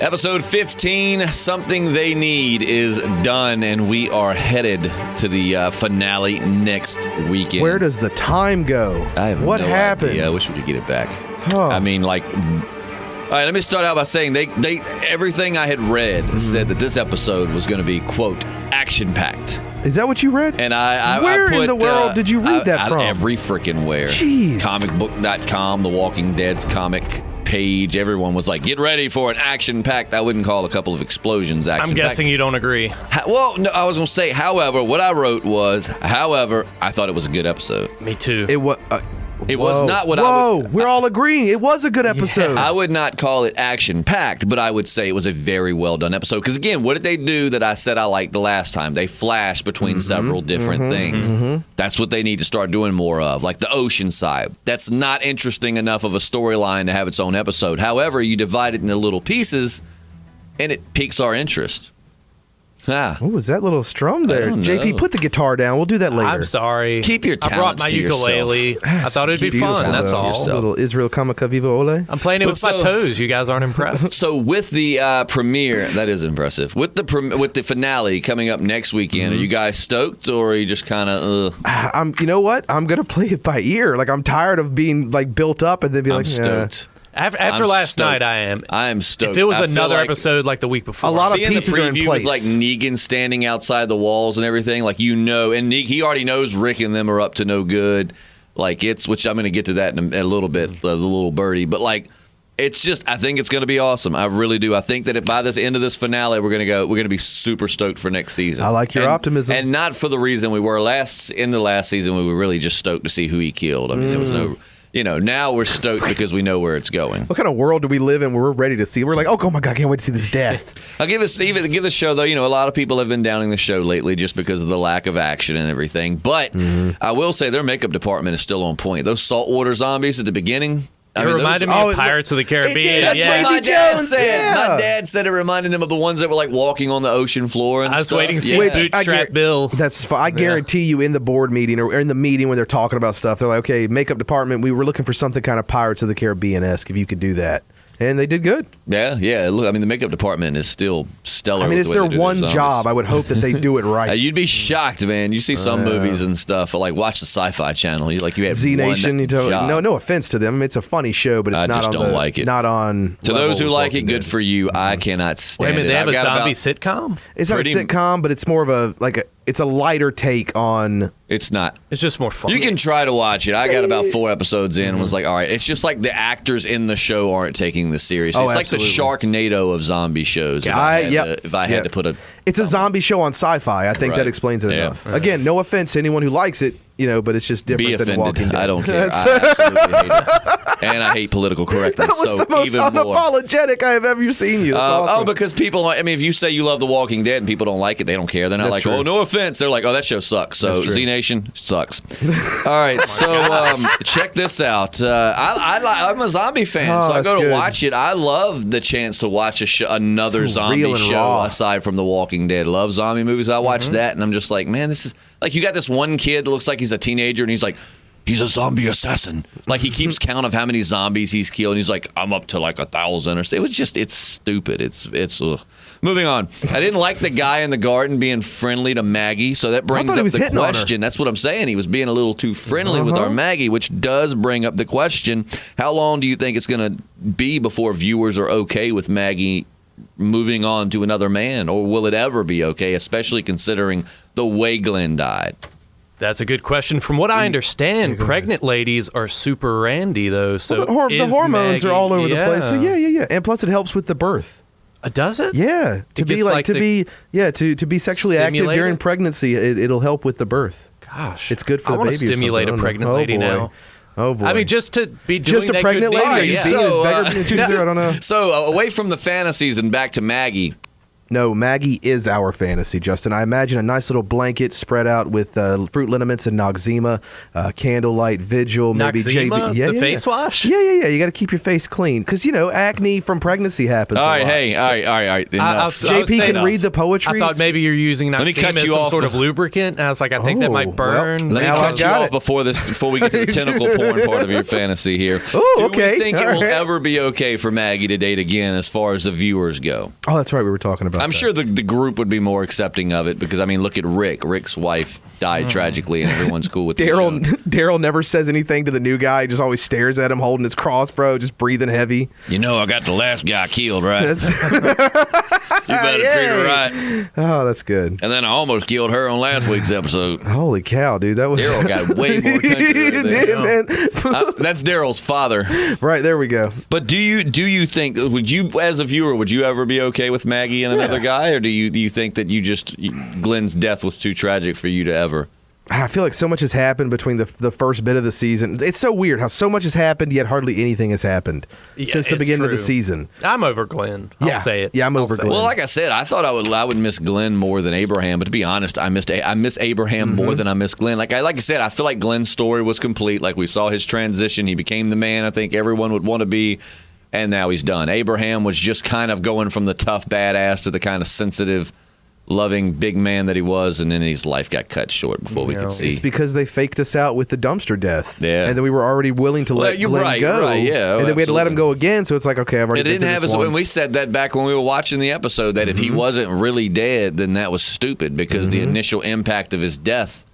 Episode 15, Something They Need, is done, and we are headed to the finale next weekend. Where does the time go? I have what no happened? idea. I wish we could get it back. Oh. I mean, like... All right, let me start out by saying they everything I had read said that this episode was going to be, quote, action-packed. Is that what you read? And I Where put, in the world did you read that from? Every freaking where. Jeez. Comicbook.com, The Walking Dead's comic page. Everyone was like, get ready for an action-packed. I wouldn't call a couple of explosions action-packed. I'm guessing you don't agree. Well, no, I was going to say, however, what I wrote was, I thought it was a good episode. Me too. It was not what I would... we're all agreeing. It was a good episode. I would not call it action-packed, but I would say it was a very well-done episode. Because, again, what did they do that I said I liked the last time? They flashed between several different things. That's what they need to start doing more of, like the Oceanside. That's not interesting enough of a storyline to have its own episode. However, you divide it into little pieces, and it piques our interest. What was that little strum there? JP, put the guitar down. We'll do that later. I'm sorry. Keep your talents to yourself. I brought my ukulele. I thought it'd be fun. That's all. A little Israel Kamaka Viva Ole. I'm playing it with my toes. You guys aren't impressed. So with the premiere, that is impressive. With the finale coming up next weekend, are you guys stoked, or are you just kind of? You know what? I'm gonna play it by ear. Like, I'm tired of being like built up and then be like, stoked. After last night, I am stoked. If it was another episode like the week before, a lot of seeing the pieces are in preview place. with like Negan standing outside the walls and everything, like and he already knows Rick and them are up to no good. Like which I'm going to get to that in a little bit, the little birdie. But like, it's just, I think it's going to be awesome. I really do. I think that by this end of this finale, we're going to be super stoked for next season. I like your optimism, and not for the reason we were in the last season. We were really just stoked to see who he killed. I mean, there was no. Now we're stoked because we know where it's going. What kind of world do we live in where we're ready to see? We're like, oh my God, I can't wait to see this death. I'll give the show, though, a lot of people have been downing the show lately just because of the lack of action and everything. But I will say their makeup department is still on point. Those saltwater zombies at the beginning. It reminded me of Pirates of the Caribbean. That's what my dad said. Yeah. My dad said it reminded him of the ones that were like walking on the ocean floor and stuff. I was waiting to see Bootstrap Bill. I guarantee you in the board meeting or in the meeting when they're talking about stuff, they're like, okay, makeup department, we were looking for something kind of Pirates of the Caribbean-esque, if you could do that. And they did good. Yeah. Look, I mean, the makeup department is still stellar. I mean, it's their one job. I would hope that they do it right. You'd be shocked, man. You see some movies and stuff, like watch the Sci-Fi Channel. You had Z Nation. one No offense to them. I mean, it's a funny show, but it's not just on don't like it. Not on. To those who like it, good for you. I cannot stand it. Wait a minute, they have a zombie sitcom? It's not a sitcom, but it's more of it's a lighter take on. It's not. It's just more fun. You can try to watch it. I got about 4 episodes in and was like, all right. It's just like the actors in the show aren't taking this seriously. It's like the Sharknado of zombie shows. If I had to put a... It's a zombie show on Sci-Fi. I think that explains it enough. Again, no offense to anyone who likes it, but it's just different than Walking Dead. I don't care. I absolutely hate it. And I hate political correctness. That was the most unapologetic I have ever seen you. Awesome. Because people, if you say you love The Walking Dead and people don't like it, they don't care. They're not true. Oh, no offense. They're like, oh, that show sucks. So Z Nation sucks. All right, check this out. I'm a zombie fan, so I go to watch it. I love the chance to watch another zombie show aside from The Walking Dead. Love zombie movies. I watch that, and I'm just like, man, this is like, you got this one kid that looks like he's a teenager, and he's like, he's a zombie assassin. Like, he keeps count of how many zombies he's killed, and he's like, I'm up to like 1,000 or so. It's stupid. It's moving on. I didn't like the guy in the garden being friendly to Maggie, so that brings up the question. That's what I'm saying. He was being a little too friendly with our Maggie, which does bring up the question, how long do you think it's going to be before viewers are okay with Maggie moving on to another man, or will it ever be okay, especially considering the way Glenn died? That's a good question. From what I understand, pregnant ladies are super randy, though. So the hormones are all over the place. So yeah. And plus, it helps with the birth. Does it? Yeah, to be sexually active during pregnancy, it'll help with the birth. Gosh, it's good for the baby. I want to stimulate a pregnant lady now. Oh boy! I mean, just to be doing just a pregnant lady. I don't know. So away from the fantasies and back to Maggie. No, Maggie is our fantasy, Justin. I imagine a nice little blanket spread out with fruit liniments and Noxzema, candlelight vigil, maybe Noxzema? JB. Face wash? Yeah. You got to keep your face clean because acne from pregnancy happens. All right, all right. Enough. JP can read the poetry. I thought maybe you're using Noxzema as some sort of lubricant. And I was like, I think that might burn. Let me cut you off before we get to the tentacle porn part of your fantasy here. Oh, okay. Do we think it will ever be okay for Maggie to date again as far as the viewers go? Oh, that's right. We were talking about I'm sure the group would be more accepting of it because, I mean, look at Rick. Rick's wife died tragically, and everyone's cool with Daryl. Daryl never says anything to the new guy. He just always stares at him, holding his cross, bro, just breathing heavy. I got the last guy killed, right? You better treat her right. Oh, that's good. And then I almost killed her on last week's episode. Holy cow, dude. That was... Daryl got way more country right there. Man. That's Daryl's father. Right, there we go. But do you think, would you, as a viewer, would you ever be okay with Maggie and another guy? Or do you think that Glenn's death was too tragic for you to ever? I feel like so much has happened between the first bit of the season. It's so weird how so much has happened, yet hardly anything has happened since the beginning of the season. I'm over Glenn. I'll say it. Yeah, I'm over Glenn. Well, like I said, I thought I would miss Glenn more than Abraham. But to be honest, I miss Abraham more than I miss Glenn. Like I said, I feel like Glenn's story was complete. Like we saw his transition. He became the man I think everyone would want to be. And now he's done. Abraham was just kind of going from the tough badass to the kind of sensitive, loving big man that he was, and then his life got cut short before we could see. It's because they faked us out with the dumpster death. Yeah. And then we were already willing to let Glenn go. Right, yeah. And then we had to let him go again, so it's like, okay, I've already It didn't have us, and we said that back when we were watching the episode, that if he wasn't really dead, then that was stupid, because the initial impact of his death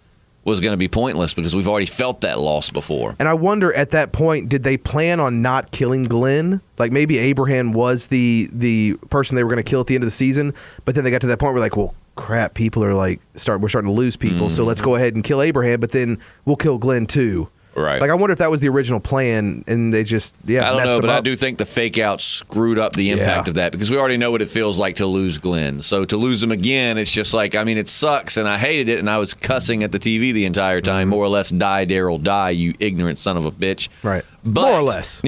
was going to be pointless because we've already felt that loss before. And I wonder at that point, did they plan on not killing Glenn? Like maybe Abraham was the person they were going to kill at the end of the season, but then they got to that point where like, well, crap, people are like, we're starting to lose people, so let's go ahead and kill Abraham, but then we'll kill Glenn too. Right. Like I wonder if that was the original plan, and they just I don't know, but up. I do think the fake out screwed up the impact of that because we already know what it feels like to lose Glenn. So to lose him again, it's just like, I mean, it sucks, and I hated it, and I was cussing at the TV the entire time, more or less, die, Daryl, die, you ignorant son of a bitch. Right. But, more or less.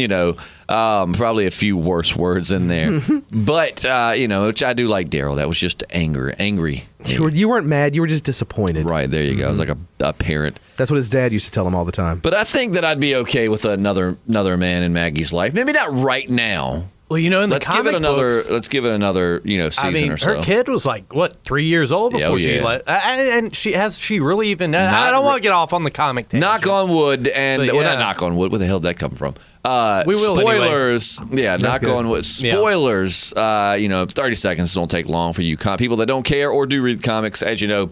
Probably a few worse words in there. But, which I do like Daryl. That was just angry. You weren't mad. You were just disappointed. Right, there you go. I was like a parent. That's what his dad used to tell him all the time. But I think that I'd be okay with another man in Maggie's life. Maybe not right now. Well, in the let's give it another season or so. Her kid was like 3 years old before she left, and she really even. I don't want to get off on the comic tangent. Knock on wood, and not knock on wood. Where the hell did that come from? We will spoilers. Anyway. Yeah, knock on wood. Spoilers. 30 seconds don't take long for you people that don't care or do read comics. As you know,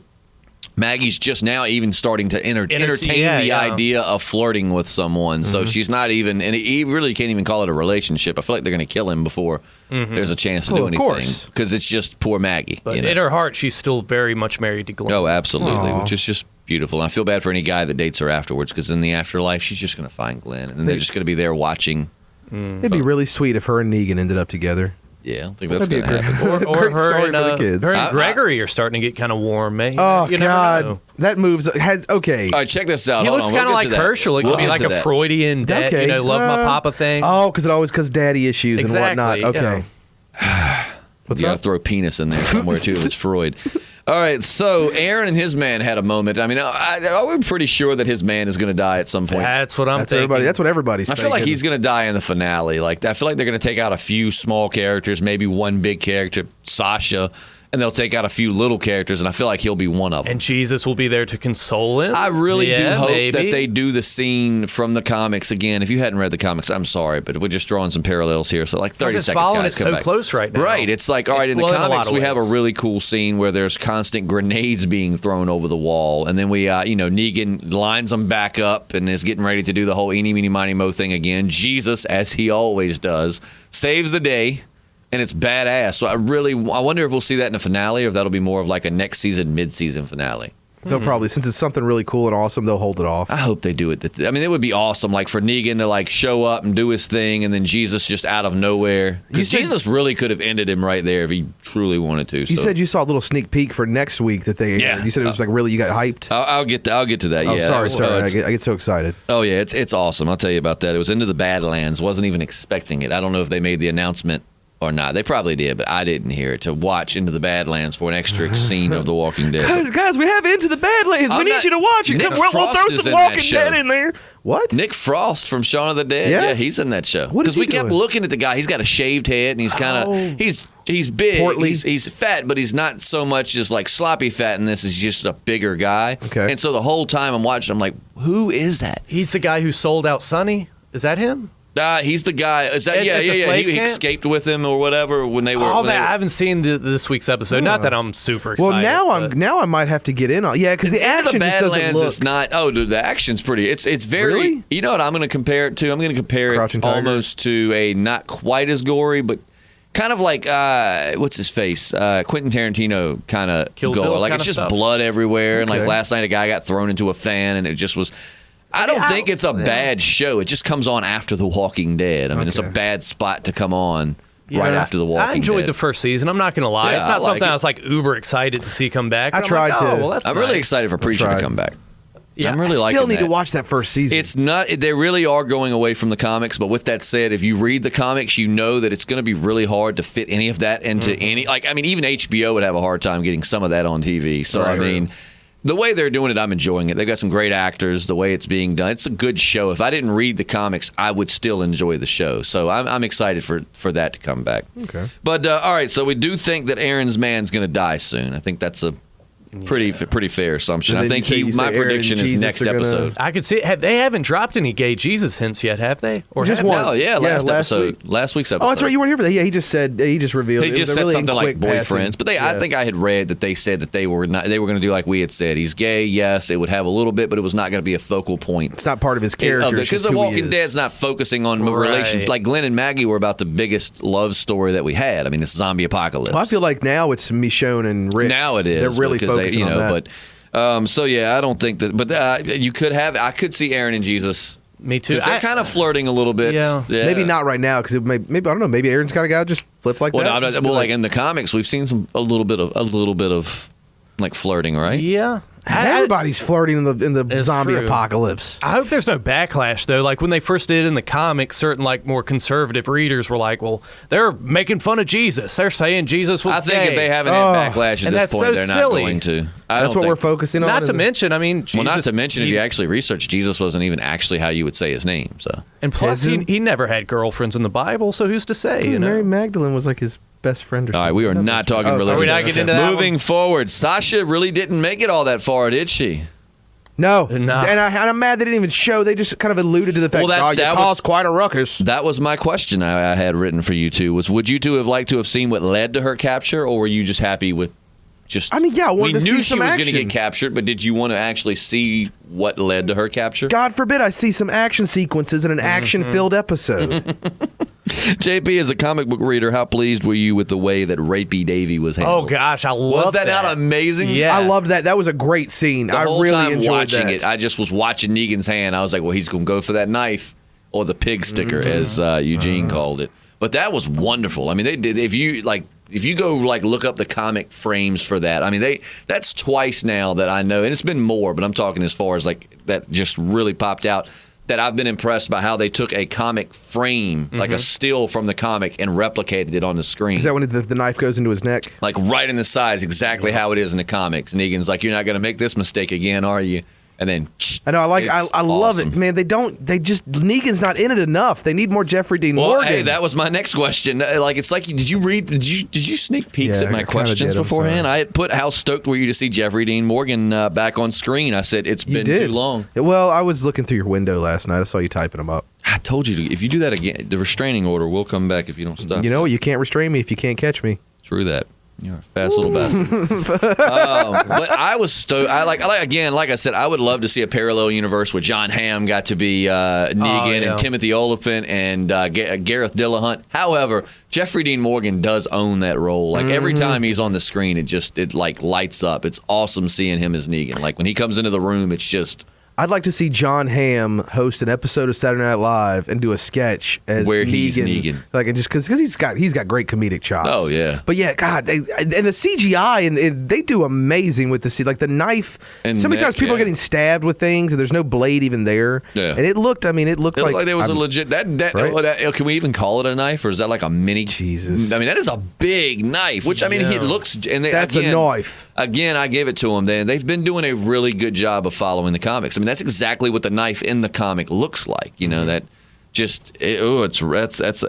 Maggie's just now even starting to entertain the idea of flirting with someone. So she's not even, and he really can't even call it a relationship. I feel like they're going to kill him before there's a chance to do anything. Because it's just poor Maggie. But in her heart, she's still very much married to Glenn. Oh, absolutely. Which is just beautiful. And I feel bad for any guy that dates her afterwards because in the afterlife, she's just going to find Glenn. And then they're just going to be there watching. It'd be really sweet if her and Negan ended up together. Yeah, I don't think that's going to happen. Or her and Gregory are starting to get kind of warm. You God, never know. That moves. Okay. All right, check this out. He looks kind of like Herschel. It could be like a Freudian, love my papa thing. Oh, because daddy issues and whatnot. Okay. You got to throw penis in there somewhere too. If it's Freud. All right, so Aaron and his man had a moment. I mean, I'm pretty sure that his man is going to die at some point. That's what I'm thinking. That's what everybody's thinking. I feel like he's going to die in the finale. Like I feel like they're going to take out a few small characters, maybe one big character, Sasha, and they'll take out a few little characters, and I feel like he'll be one of them. And Jesus will be there to console him. I really do hope that they do the scene from the comics again. If you hadn't read the comics, I'm sorry, but we're just drawing some parallels here. So like 30 seconds, guys, it's so close right now. Right. It's like, all right, in the comics, we have a really cool scene where there's constant grenades being thrown over the wall, and then we, Negan lines them back up and is getting ready to do the whole eeny, meeny, miny, mo thing again. Jesus, as he always does, saves the day. And it's badass. So I wonder if we'll see that in the finale or if that'll be more of like a next season, mid-season finale. They'll probably, since it's something really cool and awesome, they'll hold it off. I hope they do it. It would be awesome, like for Negan to like show up and do his thing, and then Jesus just out of nowhere. Because Jesus really could have ended him right there if he truly wanted to. You said you saw a little sneak peek for next week that they. Yeah. You said it was like really, you got hyped. I'll get to that. Oh, yeah. Sorry. I get so excited. Oh yeah, it's awesome. I'll tell you about that. It was Into the Badlands. Wasn't even expecting it. I don't know if they made the announcement or not. They probably did, but I didn't hear it. To watch Into the Badlands for an extra scene of The Walking Dead. Guys, we have Into the Badlands. We need you to watch it. We'll throw some Walking Dead in there. What? Nick Frost from Shaun of the Dead. Yeah, he's in that show. Because we kept looking at the guy. He's got a shaved head, and he's kind of he's big. Portly. He's fat, but he's not so much just like sloppy fat in this. He's just a bigger guy. Okay. And so the whole time I'm watching, I'm like, who is that? He's the guy who sold out Sonny. Is that him? He's the guy. Is that yeah. He escaped with him or whatever when they were. I haven't seen this week's episode. Not that I'm super excited. Well, now I might have to get in on. Yeah, because the action just doesn't look. Is not. Oh, dude, the action's pretty. It's very. Really? You know what I'm going to compare it to? I'm going to compare it almost to a not quite as gory, but kind of like what's his face? Quentin Tarantino kind of gore. Like it's just blood everywhere, and like last night a guy got thrown into a fan, and it just was. I don't think it's a bad show. It just comes on after The Walking Dead. I mean, it's a bad spot to come on right after The Walking Dead. I enjoyed the first season. I'm not going to lie. It's not something I was like uber excited to see come back. I tried to. Well, I'm really excited for Preacher to come back. Yeah, I'm really liking that. Still need to watch that first season. It's not. They really are going away from the comics. But with that said, if you read the comics, you know that it's going to be really hard to fit any of that into any. Like, I mean, even HBO would have a hard time getting some of that on TV. So I mean. The way they're doing it, I'm enjoying it. They've got some great actors. The way it's being done, it's a good show. If I didn't read the comics, I would still enjoy the show. So I'm excited for that to come back. Okay. But all right, so we do think that Aaron's man's going to die soon. I think that's a pretty fair assumption. I think my prediction is next episode. I could see it. They haven't dropped any gay Jesus hints yet, have they? Or just one? No, last week's episode. Oh, that's right. You weren't here for that. Yeah, he just revealed. He just said something like boyfriends, but I think I had read that they said that they were going to do like we had said. He's gay. Yes, it would have a little bit, but it was not going to be a focal point. It's not part of his character because The Walking Dead's not focusing on relations. Like Glenn and Maggie were about the biggest love story that we had. I mean, it's zombie apocalypse. Well, I feel like now it's Michonne and Rick. Now it is. They're really focusing on that. But. So yeah, I don't think that, but I could see Aaron and Jesus. Me too. They're kind of flirting a little bit. Yeah. Maybe not right now because maybe I don't know. Maybe Aaron's kind of guy just flip like that. Like in the comics, we've seen a little bit of like flirting, right? Yeah. Everybody's flirting in the zombie apocalypse. I hope there's no backlash though. Like when they first did it in the comics, certain like more conservative readers were like, "Well, they're making fun of Jesus. They're saying Jesus was gay." I think if they haven't had backlash at this point, they're not going to. That's what we're focusing on. Not to mention, I mean, Jesus, not to mention, if you actually research, Jesus wasn't even actually how you would say his name. So, and plus, he never had girlfriends in the Bible, so who's to say? Mary Magdalene was like his best friend or something. All right, we are not talking religion. Are we not getting into that Moving forward, Sasha really didn't make it all that far, did she? No. And I'm mad they didn't even show. They just kind of alluded to the fact that caused quite a ruckus. That was my question I had written for you two. Would you two have liked to have seen what led to her capture, or were you just happy with just... I mean, yeah, we knew she was going to get captured, but did you want to actually see what led to her capture? God forbid I see some action sequences in an action-filled episode. JP, as a comic book reader, how pleased were you with the way that Rapey Davy was handled? Oh gosh, I love that. Was that not amazing? Yeah, I loved that. That was a great scene. The whole really time enjoyed watching that. it, I just was watching Negan's hand. I was like, well, he's going to go for that knife or the pig sticker, as Eugene called it. But that was wonderful. I mean, they did. If you go look up the comic frames for that, I mean, that's twice now that I know, and it's been more, but I'm talking as far as like that just really popped out. That I've been impressed by how they took a comic frame, like a still from the comic, and replicated it on the screen. Is that when the knife goes into his neck? Like right in the side, exactly how it is in the comics. Negan's like, "You're not going to make this mistake again, are you?" And then I know, I love it, man. Negan's not in it enough. They need more Jeffrey Dean Morgan. Hey, that was my next question. Like, it's like, did you sneak peeks at my questions beforehand? I had put, how stoked were you to see Jeffrey Dean Morgan back on screen? I said, it's been too long. Well, I was looking through your window last night. I saw you typing them up. I told you, if you do that again, the restraining order will come back if you don't stop. You know what? You can't restrain me if you can't catch me. True that. You're a fast little bastard. But I was stoked. Like I said, I would love to see a parallel universe where John Hamm got to be Negan and Timothy Olyphant and Gareth Dillahunt. However, Jeffrey Dean Morgan does own that role. Like every time he's on the screen, it like lights up. It's awesome seeing him as Negan. Like when he comes into the room, it's just I'd like to see John Hamm host an episode of Saturday Night Live and do a sketch as where Negan, he's Negan, like, and just because he's got great comedic chops. Oh yeah, but yeah, God, and the CGI and they do amazing with the knife. And so many times people are getting stabbed with things and there's no blade even there. Yeah, and it looked like there was a legit can we even call it a knife, or is that like a mini? Jesus, I mean that is a big knife. Which I mean, it looks and that's a knife. Again, I gave it to them. They've been doing a really good job of following the comics. I mean, that's exactly what the knife in the comic looks like. You know, that just that's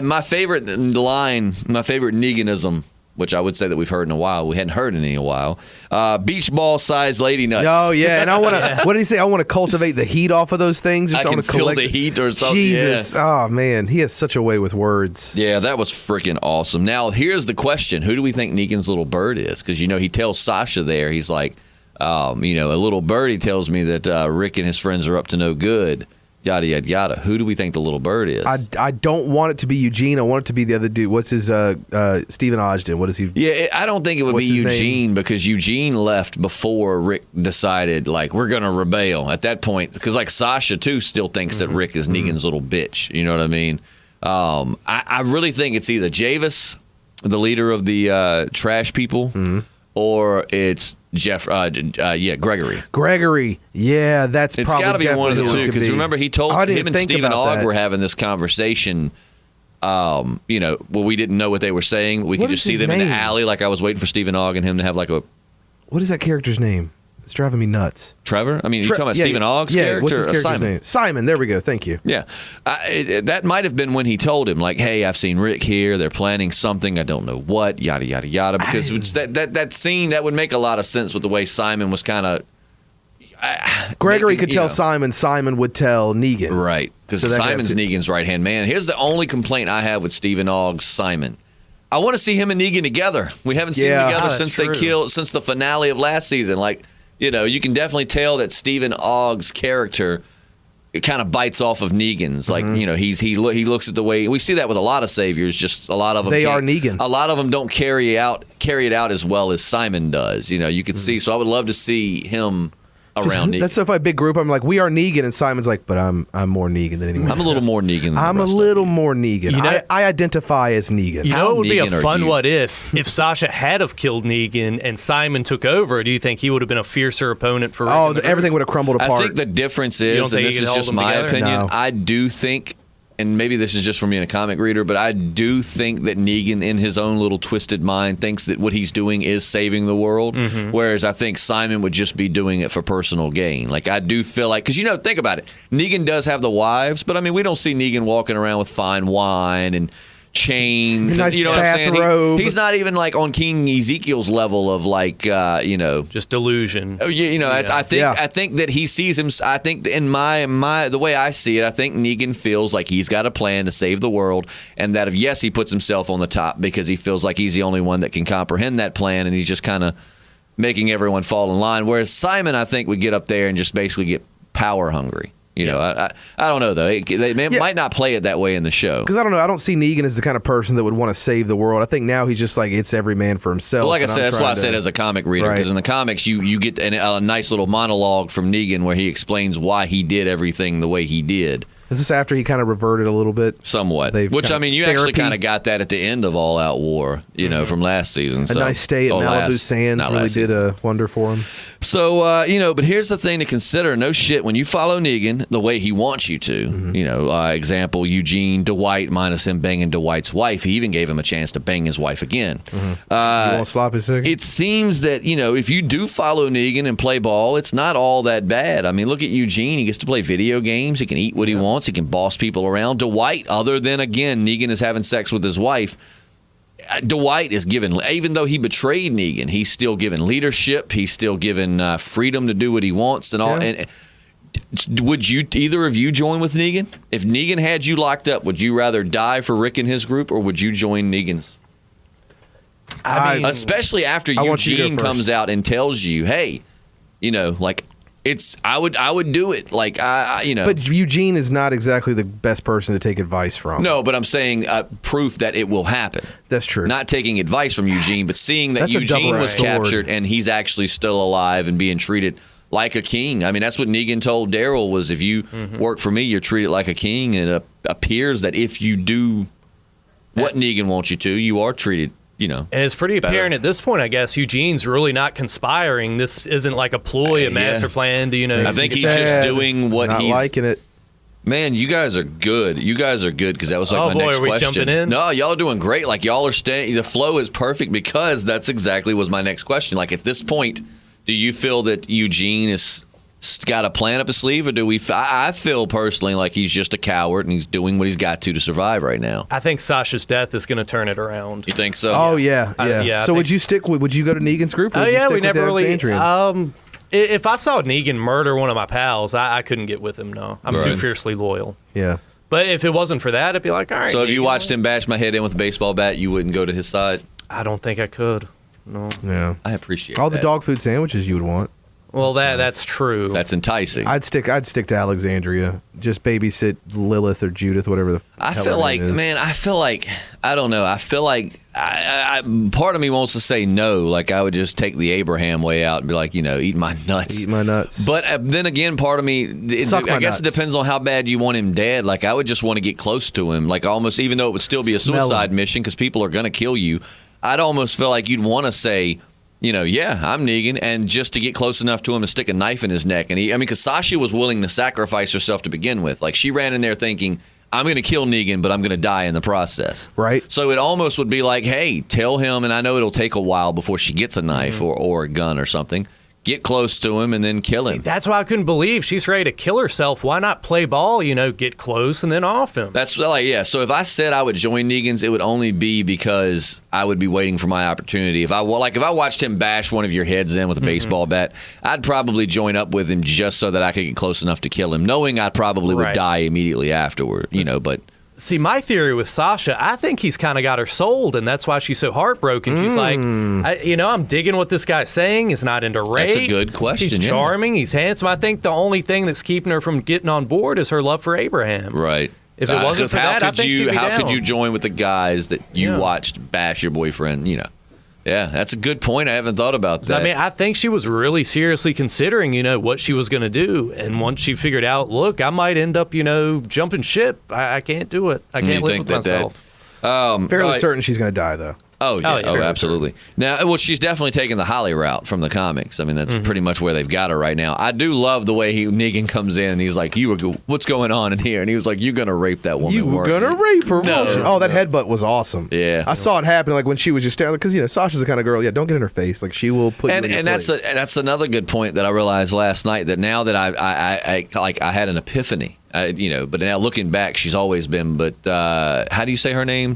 my favorite line, my favorite Neganism, which I would say that we've heard in a while. We hadn't heard in a while. Beach ball sized lady nuts. Oh yeah, and I want to. What did he say? I want to cultivate the heat off of those things. Or I can feel the heat or something. Jesus, yeah. Oh man, he has such a way with words. Yeah, that was freaking awesome. Now here's the question: who do we think Negan's little bird is? Because he tells Sasha there, he's like, a little birdie tells me that Rick and his friends are up to no good. Yada yada yada. Who do we think the little bird is? I don't want it to be Eugene. I want it to be the other dude. What's his Stephen Ogden? What is he? Yeah, I don't think it would be Eugene because Eugene left before Rick decided like we're gonna rebel at that point. Because like Sasha too still thinks that Rick is Negan's little bitch. You know what I mean? I really think it's either Javis, the leader of the trash people, or it's Gregory. Gregory, yeah, that's it's probably got to be one of the two because remember he told him and Stephen Ogg were having this conversation. We didn't know what they were saying. We could just see them in the alley. Like I was waiting for Stephen Ogg and him to have like a. What is that character's name? It's driving me nuts. Trevor? I mean, you talking about Stephen Ogg's character? What's his character's Simon? name? Simon, there we go. Thank you. Yeah. That might have been when he told him, like, hey, I've seen Rick here. They're planning something. I don't know what, yada, yada, yada. Because that scene, that would make a lot of sense with the way Simon was kind of. Gregory could tell Simon. Simon would tell Negan. Right. Because Simon's Negan's right-hand man. Here's the only complaint I have with Stephen Ogg's Simon. I want to see him and Negan together. We haven't seen them together since since the finale of last season. Like, you can definitely tell that Stephen Ogg's character kind of bites off of Negan's. Like, he looks at the way we see that with a lot of saviors. Just a lot of them are Negan. A lot of them don't carry it out as well as Simon does. You could see. So I would love to see him around Negan. That's so funny. Big group. I'm like, we are Negan, and Simon's like, but I'm more Negan than anyone. I'm a little more Negan. Than I'm a little more Negan. I identify as Negan. It would be a fun what if Sasha had have killed Negan and Simon took over. Do you think he would have been a fiercer opponent for? Everything would have crumbled apart. I think the difference is, and this is just my opinion. No. I do think. And maybe this is just from being a comic reader, but I do think that Negan, in his own little twisted mind, thinks that what he's doing is saving the world, whereas I think Simon would just be doing it for personal gain. Like, I do feel like, because, think about it. Negan does have the wives, but, I mean, we don't see Negan walking around with fine wine and chains. Nice you know what I'm saying? Robe. He's not even, like, on King Ezekiel's level of, like, just delusion. I think that he sees him. I think in the way I see it, I think Negan feels like he's got a plan to save the world, and that he puts himself on the top because he feels like he's the only one that can comprehend that plan, and he's just kind of making everyone fall in line. Whereas Simon, I think, would get up there and just basically get power hungry. I don't know, though. They might not play it that way in the show. Because I don't know. I don't see Negan as the kind of person that would want to save the world. I think now he's just like, it's every man for himself. Well, like I said, that's why I said as a comic reader. Because in the comics, you get a nice little monologue from Negan where he explains why he did everything the way he did. Is this after he kind of reverted a little bit? Somewhat. Which, I mean, you actually kind of got that at the end of All Out War, from last season. A nice stay at Malibu Sands really did a wonder for him. So, but here's the thing to consider. No shit, when you follow Negan the way he wants you to, example, Eugene, Dwight, minus him banging Dwight's wife. He even gave him a chance to bang his wife again. You want sloppy second? It seems that, if you do follow Negan and play ball, it's not all that bad. I mean, look at Eugene. He gets to play video games. He can eat what he wants. He can boss people around. Dwight, other than, again, Negan is having sex with his wife, Dwight is given, even though he betrayed Negan, he's still given leadership. He's still given freedom to do what he wants and all. And would either of you join with Negan? If Negan had you locked up, would you rather die for Rick and his group, or would you join Negan's? I mean, especially after Eugene comes out and tells you, "Hey, I would do it." Like But Eugene is not exactly the best person to take advice from. No, but I'm saying proof that it will happen. That's true. Not taking advice from Eugene, but seeing that Eugene was captured and he's actually still alive and being treated like a king. I mean, that's what Negan told Daryl was, if you work for me, you're treated like a king. And it appears that if you do what Negan wants you to, you are treated, And it's pretty apparent at this point, I guess, Eugene's really not conspiring. This isn't like a ploy, a master plan. I think he's just doing what not he's liking it. Man, you guys are good. Because that was like my next are we question. Jumping in? No, y'all are doing great. Like, y'all are staying. The flow is perfect because that's exactly was my next question. Like, at this point, do you feel that Eugene is got a plan up his sleeve, or do we? I feel personally like he's just a coward and he's doing what he's got to survive right now. I think Sasha's death is going to turn it around. You think so? Oh yeah. So would you stick with? Would you go to Negan's group? Or would you stick we with never really. Alexandrians? If I saw Negan murder one of my pals, I couldn't get with him. No, I'm too fiercely loyal. Yeah. But if it wasn't for that, I'd be like, all right. So if you watched him bash my head in with a baseball bat, you wouldn't go to his side? I don't think I could. No. Yeah. I appreciate all that. the dog food sandwiches you would want. Well, that's true. That's enticing. I'd stick to Alexandria. Just babysit Lilith or Judith, whatever the. I feel like, man. I don't know. I feel like part of me wants to say no. Like, I would just take the Abraham way out and be like, eat my nuts. Eat my nuts. But then again, part of me, I guess it depends on how bad you want him dead. Like, I would just want to get close to him. Like, almost, even though it would still be a suicide mission because people are going to kill you, I'd almost feel like you'd want to say, yeah, I'm Negan, and just to get close enough to him to stick a knife in his neck. And because Sasha was willing to sacrifice herself to begin with. Like, she ran in there thinking, I'm going to kill Negan, but I'm going to die in the process. Right. So it almost would be like, hey, tell him, and I know it'll take a while before she gets a knife or a gun or something. Get close to him and then kill him. That's why I couldn't believe she's ready to kill herself. Why not play ball, get close and then off him? That's like, yeah. So if I said I would join Negan's, it would only be because I would be waiting for my opportunity. If I watched him bash one of your heads in with a baseball bat, I'd probably join up with him just so that I could get close enough to kill him, knowing I probably would die immediately afterward, but... See, my theory with Sasha, I think he's kind of got her sold, and that's why she's so heartbroken. She's like, I'm digging what this guy's saying. He's not into rape. That's a good question. He's charming. He's handsome. I think the only thing that's keeping her from getting on board is her love for Abraham. Right. If it wasn't for that, I think she'd be how down. could you join with the guys that you watched bash your boyfriend, Yeah, that's a good point. I haven't thought about that. I think she was really seriously considering, what she was going to do. And once she figured out, look, I might end up, jumping ship. I can't do it. I can't live with myself. Fairly certain she's going to die, though. Oh, yeah. Oh, absolutely. Now, well, she's definitely taking the Holly route from the comics. I mean, that's pretty much where they've got her right now. I do love the way Negan comes in and he's like, what's going on in here? And he was like, you're going to rape that woman. You were going to rape her. No. That headbutt was awesome. Yeah. I saw it happen like when she was just standing, because, Sasha's the kind of girl, don't get in her face. Like, she will put you in your place. That's another good point that I realized last night, that now that I had an epiphany, but now looking back, she's always been, but how do you say her name?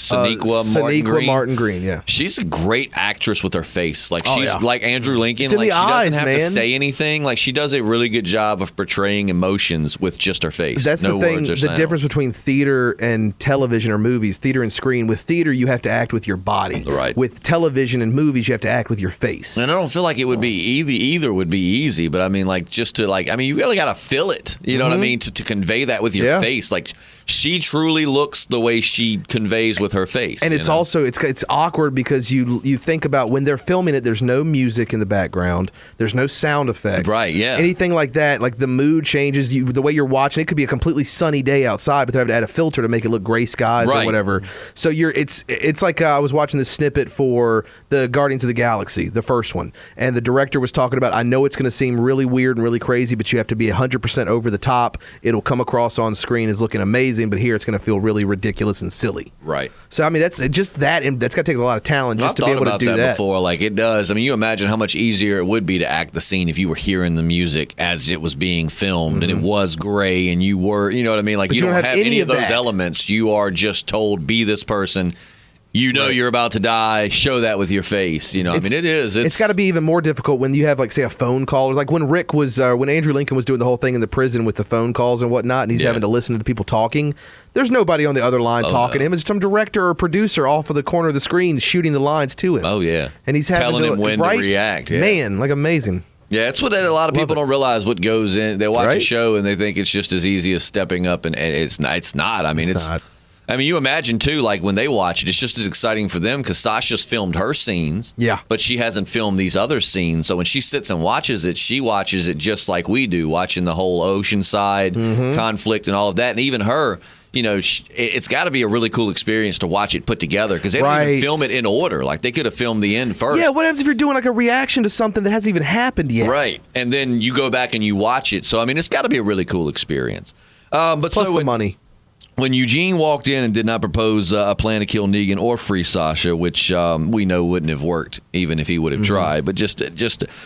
Sonequa Martin Green, yeah. She's a great actress with her face. Like, she's like Andrew Lincoln. It's in like, the she eyes, doesn't have man. to say anything. Like, she does a really good job of portraying emotions with just her face. That's no the thing. words or The sound. difference between theater and television or movies, theater and screen. With theater, you have to act with your body. Right. With television and movies, you have to act with your face. And I don't feel like it would be either would be easy, but I mean, like, just to you really got to feel it. You know what I mean? To convey that with your face. Like, she truly looks the way she conveys with her face. And it's also it's awkward because you think about when they're filming it, there's no music in the background, there's no sound effects, right? Yeah, anything like that, like the mood changes. The way you're watching, it could be a completely sunny day outside, but they have to add a filter to make it look gray skies or whatever. So it's like I was watching this snippet for the Guardians of the Galaxy, the first one, and the director was talking about, I know it's going to seem really weird and really crazy, but you have to be 100% over the top. It'll come across on screen as looking amazing, but here it's going to feel really ridiculous and silly. Right. So I mean, that's just that, and that's got to take a lot of talent just to be able to do that. I've thought about that before. Like, it does. I mean, you imagine how much easier it would be to act the scene if you were hearing the music as it was being filmed, and it was gray, and you were, you know what I mean? Like, you don't have any of those elements. You are just told, be this person. You're about to die. Show that with your face. I mean, it is. It's got to be even more difficult when you have, like, say, a phone call. Like when when Andrew Lincoln was doing the whole thing in the prison with the phone calls and whatnot, and he's having to listen to people talking. There's nobody on the other line talking to him. It's some director or producer off of the corner of the screen shooting the lines to him. Oh, yeah. And he's having telling him when to react. Yeah. Man, like, amazing. Yeah, it's what a lot of people don't realize what goes in. They watch a show and they think it's just as easy as stepping up, and it's not. I mean, it's not. I mean, you imagine, too, like, when they watch it, it's just as exciting for them because Sasha's filmed her scenes. Yeah. But she hasn't filmed these other scenes. So when she sits and watches it, she watches it just like we do, watching the whole Oceanside conflict and all of that. And even her, you know, it's got to be a really cool experience to watch it put together because they don't even film it in order. Like, they could have filmed the end first. Yeah, what happens if you're doing, like, a reaction to something that hasn't even happened yet? Right. And then you go back and you watch it. So, I mean, it's got to be a really cool experience. But Plus the money. When Eugene walked in and did not propose a plan to kill Negan or free Sasha, which we know wouldn't have worked even if he would have tried, but just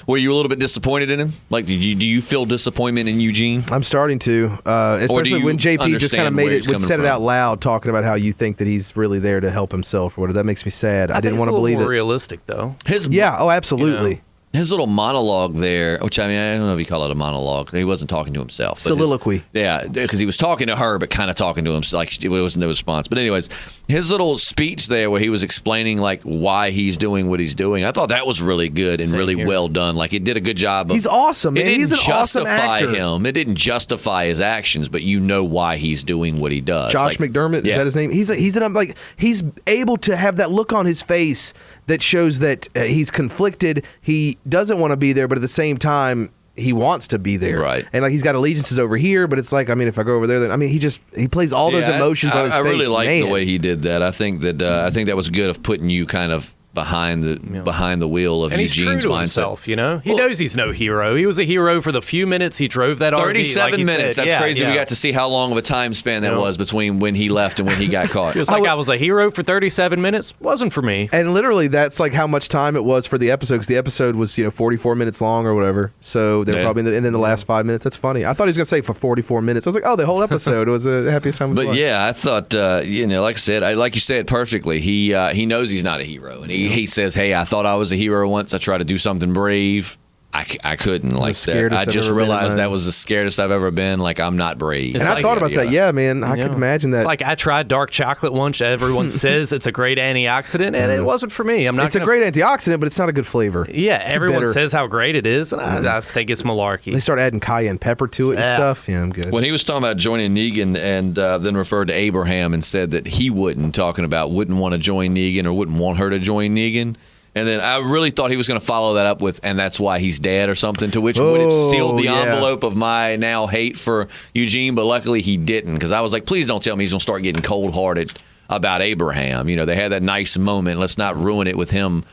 were you a little bit disappointed in him? Like, do you feel disappointment in Eugene? I'm starting to, especially when JP just kind of said it out loud, talking about how you think that he's really there to help himself or whatever. That makes me sad. I didn't want to believe more it. Realistic though. Absolutely. You know? His little monologue there, which, I mean, I don't know if you call it a monologue. He wasn't talking to himself. Soliloquy. Because he was talking to her, but kind of talking to himself. Like, it was no response. But anyways, his little speech there where he was explaining, like, why he's doing what he's doing, I thought that was really good and well done. Like, it did a good job of... He's awesome, man. He's an awesome actor. him. It didn't justify his actions, but you know why he's doing what he does. Josh McDermott, is that his name? He's able to have that look on his face that shows that he's conflicted. He doesn't want to be there, but at the same time, he wants to be there. Right. And, like, he's got allegiances over here, but it's like, I mean, if I go over there, then, I mean, he plays all those emotions on his face. I really like the way he did that. I think that was good of putting you kind of behind the wheel of and Eugene's he's true to mindset. himself, you know? He knows he's no hero. He was a hero for the few minutes he drove that 37 RV, minutes. That's crazy. We got to see how long of a time span that was between when he left and when he got caught. He was like, I was a hero for 37 minutes. Wasn't for me. And literally, that's like how much time it was for the episode, because the episode was 44 minutes long or whatever. So they're probably and then the last 5 minutes. That's funny. I thought he was gonna say for 44 minutes. I was like, oh, the whole episode was the happiest time of his life. But yeah, I thought like I said, like you said perfectly. He knows he's not a hero, and he says, hey, I thought I was a hero once. I tried to do something brave. I couldn't like that. I just realized that was the scaredest I've ever been. Like, I'm not brave. And I thought about that. Yeah, man. I could imagine that. It's like I tried dark chocolate once. Everyone says it's a great antioxidant, and it wasn't for me. It's a great antioxidant, but it's not a good flavor. Yeah, everyone says how great it is, and I think it's malarkey. They start adding cayenne pepper to it and stuff. Yeah, I'm good. When he was talking about joining Negan and then referred to Abraham and said that he wouldn't want to join Negan or wouldn't want her to join Negan. And then I really thought he was going to follow that up with, and that's why he's dead or something, to which would have sealed the envelope of my now hate for Eugene, but luckily he didn't, because I was like, please don't tell me he's going to start getting cold-hearted about Abraham. You know, they had that nice moment. Let's not ruin it with him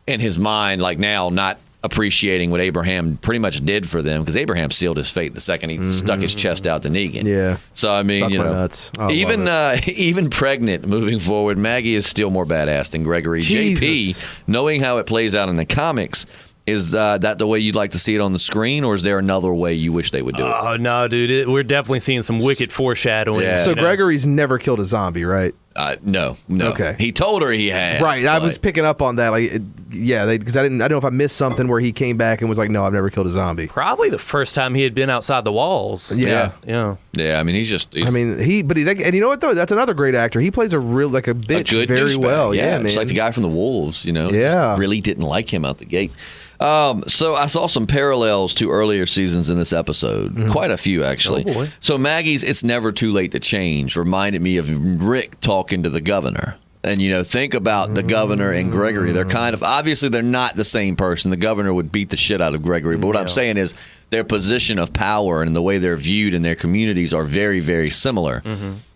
in his mind, like now not appreciating what Abraham pretty much did for them, because Abraham sealed his fate the second he stuck his chest out to Negan. Yeah. So, I mean, nuts. Even pregnant moving forward, Maggie is still more badass than Gregory. Jesus. JP, knowing how it plays out in the comics, is that the way you'd like to see it on the screen, or is there another way you wish they would do it? Oh, no, dude. We're definitely seeing some wicked foreshadowing. Yeah. So Gregory's never killed a zombie, right? No. Okay. He told her he had. Right. I was picking up on that. Because I don't know if I missed something where he came back and was like, no, I've never killed a zombie. Probably the first time he had been outside the walls. Yeah. Yeah, I mean, he's and you know what, though? That's another great actor. He plays a bitch very douchebag. well. Yeah, man. Just like the guy from The Wolves, Yeah. Just really didn't like him out the gate. So I saw some parallels to earlier seasons in this episode. Quite a few, actually. Oh, boy. So Maggie's "It's Never Too Late to Change" reminded me of Rick talking to the governor. And, think about the governor and Gregory. They're obviously they're not the same person. The governor would beat the shit out of Gregory. But what I'm saying is their position of power and the way they're viewed in their communities are very, very similar.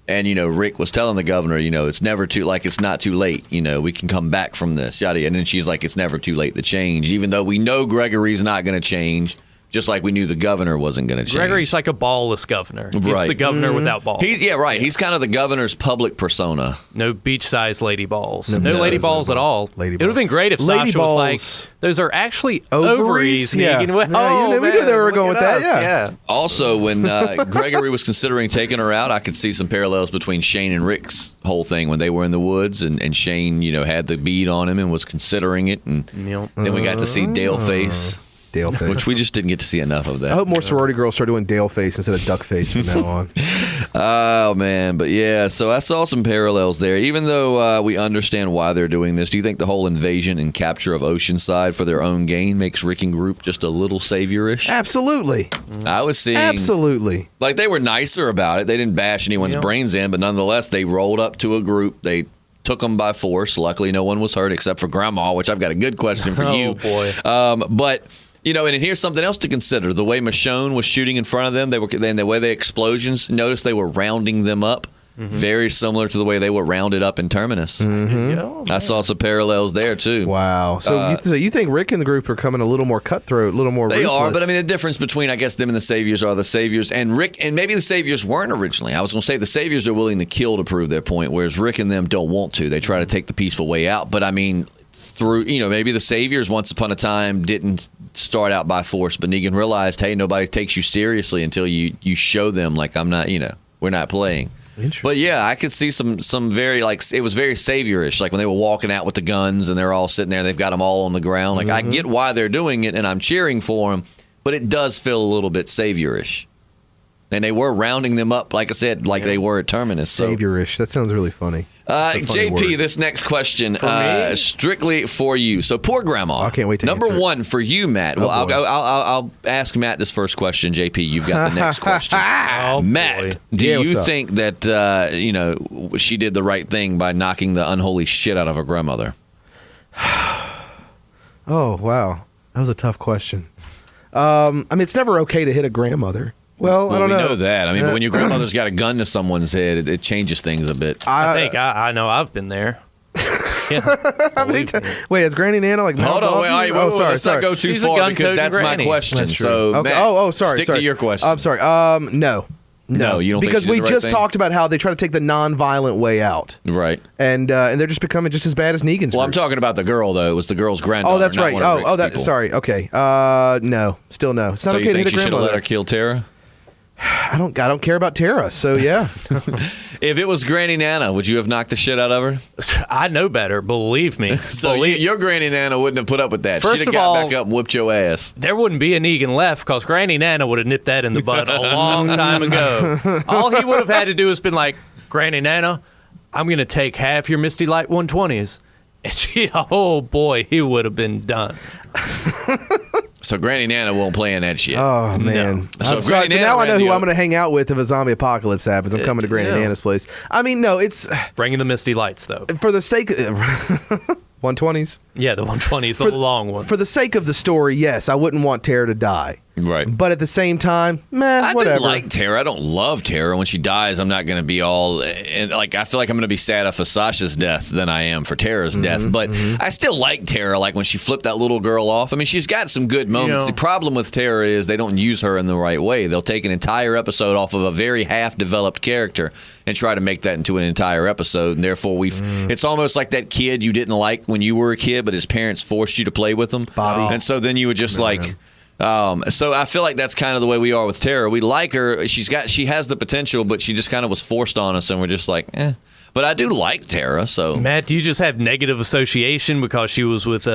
And, Rick was telling the governor, it's never it's not too late. We can come back from this. Yada. And then she's like, it's never too late to change, even though we know Gregory's not going to change. Just like we knew the governor wasn't going to change. Gregory's like a ballless governor. He's the governor without balls. He's kind of the governor's public persona. No beach-sized lady balls. No lady balls at all. Lady it would have been great if lady Sasha balls. was like, those are actually ovaries. Yeah. We knew we knew they were going with that. Yeah. Also, when Gregory was considering taking her out, I could see some parallels between Shane and Rick's whole thing when they were in the woods, and Shane, had the bead on him and was considering it, and then we got to see Dale face. Dale face. Which we just didn't get to see enough of that. I hope more sorority girls start doing Dale face instead of duck face from now on. Oh, man. But yeah, so I saw some parallels there. Even though we understand why they're doing this, do you think the whole invasion and capture of Oceanside for their own gain makes Rick and group just a little saviorish? Absolutely. I was seeing... Absolutely. Like, they were nicer about it. They didn't bash anyone's brains in, but nonetheless, they rolled up to a group. They took them by force. Luckily, no one was hurt except for Grandma, which I've got a good question for you. Oh, boy. But... You know, and here's something else to consider. The way Michonne was shooting in front of them, then the way they explosions, notice they were rounding them up. Very similar to the way they were rounded up in Terminus. I saw some parallels there, too. Wow. So you think Rick and the group are coming a little more cutthroat, a little more They ruthless. are, but I mean, the difference between, I guess, them and the Saviors are the Saviors and Rick, and maybe the Saviors weren't originally. I was going to say the Saviors are willing to kill to prove their point, whereas Rick and them don't want to. They try to take the peaceful way out. But, I mean... through, maybe the Saviors once upon a time didn't start out by force, but Negan realized, hey, nobody takes you seriously until you show them, like, I'm not, we're not playing. But yeah, I could see some very, like, it was very saviorish, like when they were walking out with the guns and they're all sitting there, they've got them all on the ground. Like, I get why they're doing it and I'm cheering for them, but it does feel a little bit saviorish. And they were rounding them up, like I said, like they were at Terminus. So. Saviorish. That sounds really funny. JP, word. this next question, strictly for you. So poor Grandma. I can't wait to Number answer it. one for you, Matt. Well, I'll ask Matt this first question. JP, you've got the next question. Matt, do you think that she did the right thing by knocking the unholy shit out of her grandmother? Oh wow, that was a tough question. I mean, it's never okay to hit a grandmother. Well, I don't know. We know that. I mean, but when your grandmother's got a gun to someone's head, it changes things a bit. I think I know I've been there. Wait, is Granny Nana like? Hold on, wait, let's not go too She's far because that's my question. That's true. So, okay. Matt, sorry. Stick to your question. I'm sorry. No. No, you don't because think she did we the right just thing? talked about how they try to take the non-violent way out, right? And they're just becoming just as bad as Negan's. Well, I'm talking about the girl though. It was the girl's granddaughter. Oh, that's right. People. Sorry. Okay. No, still no. It's not so okay you to think hit a she should have grandmother. let her kill Tara? I don't care about Tara. So yeah. If it was Granny Nana, would you have knocked the shit out of her? I know better. Believe me. So your Granny Nana wouldn't have put up with that. She'd have got back up and whipped your ass. There wouldn't be a Negan left because Granny Nana would have nipped that in the bud a long time ago. All he would have had to do is been like, Granny Nana, I'm going to take half your Misty Light 120s. And oh boy, he would have been done. So Granny Nana won't play in that shit. Oh man! No. So now I know who I'm going to hang out with if a zombie apocalypse happens. I'm coming to Granny Nana's place. I mean, no, it's bringing the Misty Lights though. For the sake of 120s. Yeah, the 120s, the long one. For the sake of the story, yes, I wouldn't want Tara to die. Right. But at the same time, whatever. I do like Tara. I don't love Tara. When she dies, I'm not going to be all... And like, I feel like I'm going to be sadder for Sasha's death than I am for Tara's death. But I still like Tara, like when she flipped that little girl off. I mean, she's got some good moments. The problem with Tara is they don't use her in the right way. They'll take an entire episode off of a very half-developed character and try to make that into an entire episode. And therefore, it's almost like that kid you didn't like when you were a kid, but his parents forced you to play with them. Bobby. And so then you would just so I feel like that's kind of the way we are with Tara. We like her. She has the potential, but she just kind of was forced on us, and we're just like, eh. But I do like Tara. So Matt, do you just have negative association because she was with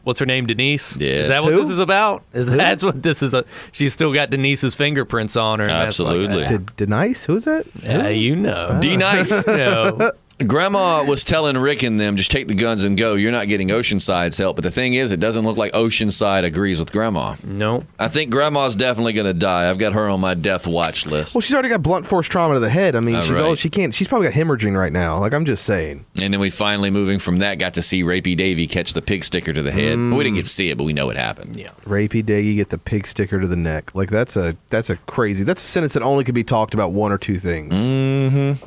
what's her name, Denise? Yeah. Is that what this is about? That's what this is? She's still got Denise's fingerprints on her. Absolutely. Denise? Who's that? Yeah, you know. D-Nice. No. Grandma was telling Rick and them, just take the guns and go. You're not getting Oceanside's help. But the thing is, it doesn't look like Oceanside agrees with Grandma. No. I think Grandma's definitely going to die. I've got her on my death watch list. Well, she's already got blunt force trauma to the head. I mean, she's right. old. She can't. She's probably got hemorrhaging right now. Like, I'm just saying. And then we finally, moving from that, got to see Rapey Davy catch the pig sticker to the head. We didn't get to see it, but we know it happened. Yeah. Rapey Davy get the pig sticker to the neck. Like, that's a crazy. That's a sentence that only could be talked about one or two things. Mm-hmm.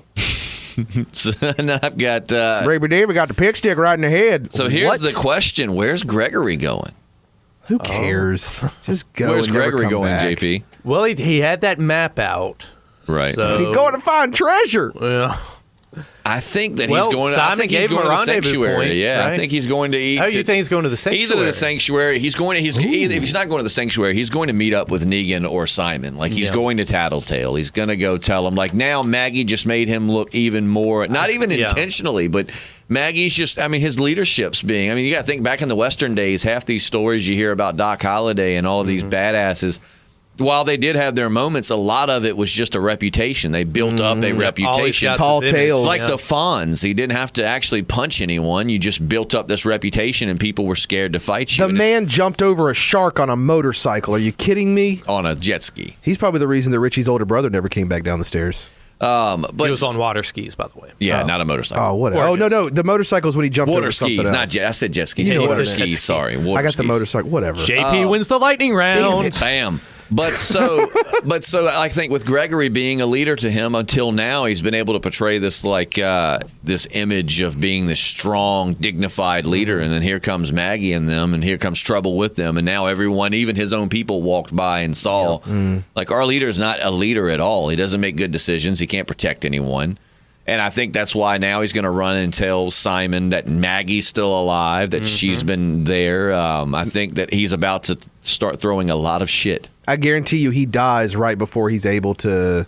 So now I've got Rapey Davy got the pig stick right in the head. So here's the question: where's Gregory going? Who cares? Just go. Where's and never Gregory come going, back. JP? Well, he had that map out. Right. So, He's going to find treasure. Well, I think that Well, he's going. Simon I think he's gave him going a to the rendezvous sanctuary. point, Yeah, I right? think he's going to eat. How do you think he's going to the sanctuary? Either to the sanctuary. He's going to. If he's not going to the sanctuary, he's going to meet up with Negan or Simon. Like he's going to Tattletale. He's going to go tell him. Like now, Maggie just made him look even more. Not even intentionally, but Maggie's just. I mean, his leadership's being. I mean, you got to think back in the Western days. Half these stories you hear about Doc Holliday and all of these badasses. While they did have their moments, a lot of it was just a reputation. They built up a reputation. Tall tales. Like the Fonz. He didn't have to actually punch anyone. You just built up this reputation, and people were scared to fight you. The man jumped over a shark on a motorcycle. Are you kidding me? On a jet ski. He's probably the reason that Richie's older brother never came back down the stairs. But He was on water skis, by the way. Yeah, not a motorcycle. Oh, whatever. Oh, no. The motorcycle is when he jumped Water over something skis, else. not jet. I said jet ski. You know what I Water meant. skis, sorry. Water I got the skis. motorcycle. Whatever. JP wins the lightning round. Bam. But so I think with Gregory being a leader to him until now, he's been able to portray this this image of being this strong, dignified leader. And then here comes Maggie and them, and here comes trouble with them. And now everyone, even his own people, walked by and saw like our leader is not a leader at all. He doesn't make good decisions. He can't protect anyone. And I think that's why now he's going to run and tell Simon that Maggie's still alive, that she's been there. I think that he's about to start throwing a lot of shit. I guarantee you he dies right before he's able to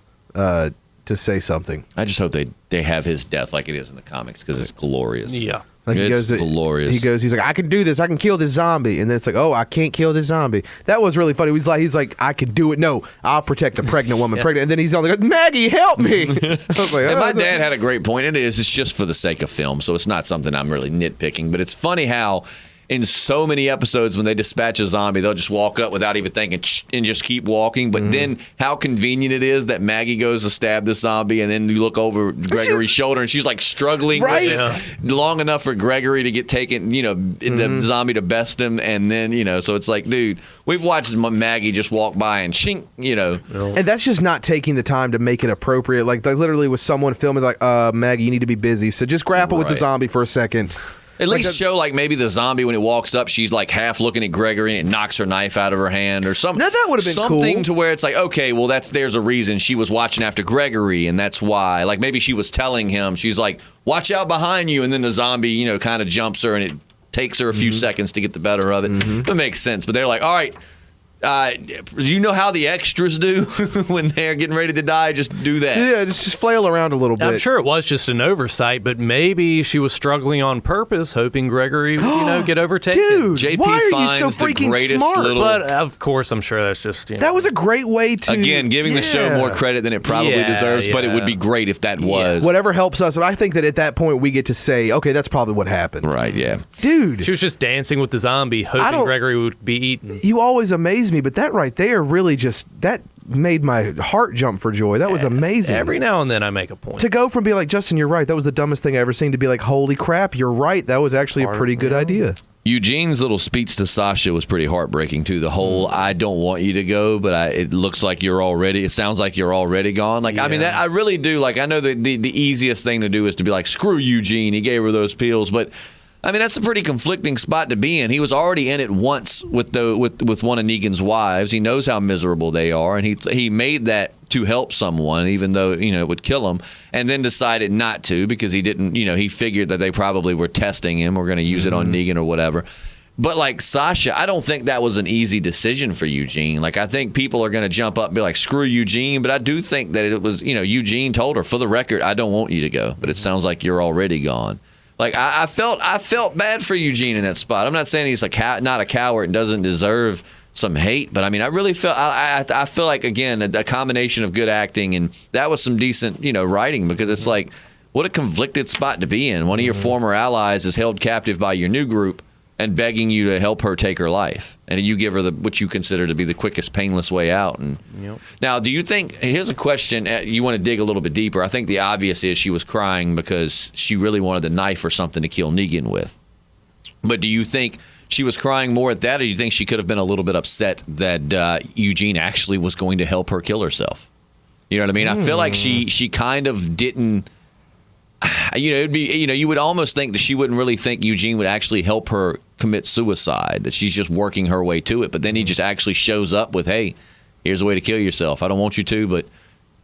say something. I just hope they have his death like it is in the comics because it's glorious. Yeah. Like It's glorious. He's like, I can do this. I can kill this zombie. And then it's like, oh, I can't kill this zombie. That was really funny. He's like, I can do it. No, I'll protect the pregnant woman. Pregnant. And then he's on the Maggie, help me. I was like, And my dad had a great point, and it's just for the sake of film, so it's not something I'm really nitpicking. But it's funny how in so many episodes when they dispatch a zombie, they'll just walk up without even thinking and just keep walking. But then how convenient it is that Maggie goes to stab the zombie, and then you look over Gregory's shoulder, and she's like struggling with it long enough for Gregory to get taken, the zombie to best him. And then, so it's like, dude, we've watched Maggie just walk by and chink, And that's just not taking the time to make it appropriate. Like literally with someone filming, like, Maggie, you need to be busy. So just grapple with the zombie for a second. At least show like maybe the zombie when it walks up, she's like half looking at Gregory and it knocks her knife out of her hand or something. Now, that would have been something cool. to where it's like, okay, well there's a reason she was watching after Gregory, and that's why. Like maybe she was telling him, she's like, watch out behind you, and then the zombie, kind of jumps her, and it takes her a few seconds to get the better of it. That makes sense. But they're like, all right. You know how the extras do when they're getting ready to die? Just do that. Yeah, just flail around a little bit. I'm sure it was just an oversight, but maybe she was struggling on purpose, hoping Gregory would, get overtaken. Dude, JP why are you finds so the freaking greatest smart? little. But of course, I'm sure that's just That was a great way to Again, giving the show more credit than it probably deserves, but it would be great if that was. Whatever helps us. I think that at that point we get to say, okay, that's probably what happened. Right, yeah. Dude. She was just dancing with the zombie, hoping Gregory would be eaten. You always amaze me, but that right there really that made my heart jump for joy. That was amazing. Every now and then I make a point. To go from being like, Justin, you're right, that was the dumbest thing I ever seen, to be like, holy crap, you're right. That was actually a pretty good idea. Eugene's little speech to Sasha was pretty heartbreaking too. The whole "I don't want you to go, but it looks like you're already." It sounds like you're already gone. Like I mean, that I really do. Like I know that the easiest thing to do is to be like, "Screw Eugene." He gave her those pills, but I mean that's a pretty conflicting spot to be in. He was already in it once with one of Negan's wives. He knows how miserable they are, and he made that to help someone, even though it would kill him, and then decided not to because he didn't. He figured that they probably were testing him or going to use it on Negan or whatever. But like Sasha, I don't think that was an easy decision for Eugene. Like I think people are going to jump up and be like, "Screw Eugene," but I do think that it was Eugene told her, for the record, "I don't want you to go, but it sounds like you're already gone." Like I felt bad for Eugene in that spot. I'm not saying he's not a coward and doesn't deserve some hate, but I mean I really felt I feel like again a combination of good acting and that was some decent writing, because it's like what a conflicted spot to be in. One of your former allies is held captive by your new group and begging you to help her take her life, and you give her what you consider to be the quickest, painless way out. And now, do you think? Here's a question. You want to dig a little bit deeper. I think the obvious is she was crying because she really wanted a knife or something to kill Negan with. But do you think she was crying more at that, or do you think she could have been a little bit upset that Eugene actually was going to help her kill herself? You know what I mean? I feel like she kind of didn't. It'd be you would almost think that she wouldn't really think Eugene would actually help her commit suicide, that she's just working her way to it. But then he just actually shows up with, "Hey, here's a way to kill yourself. I don't want you to, but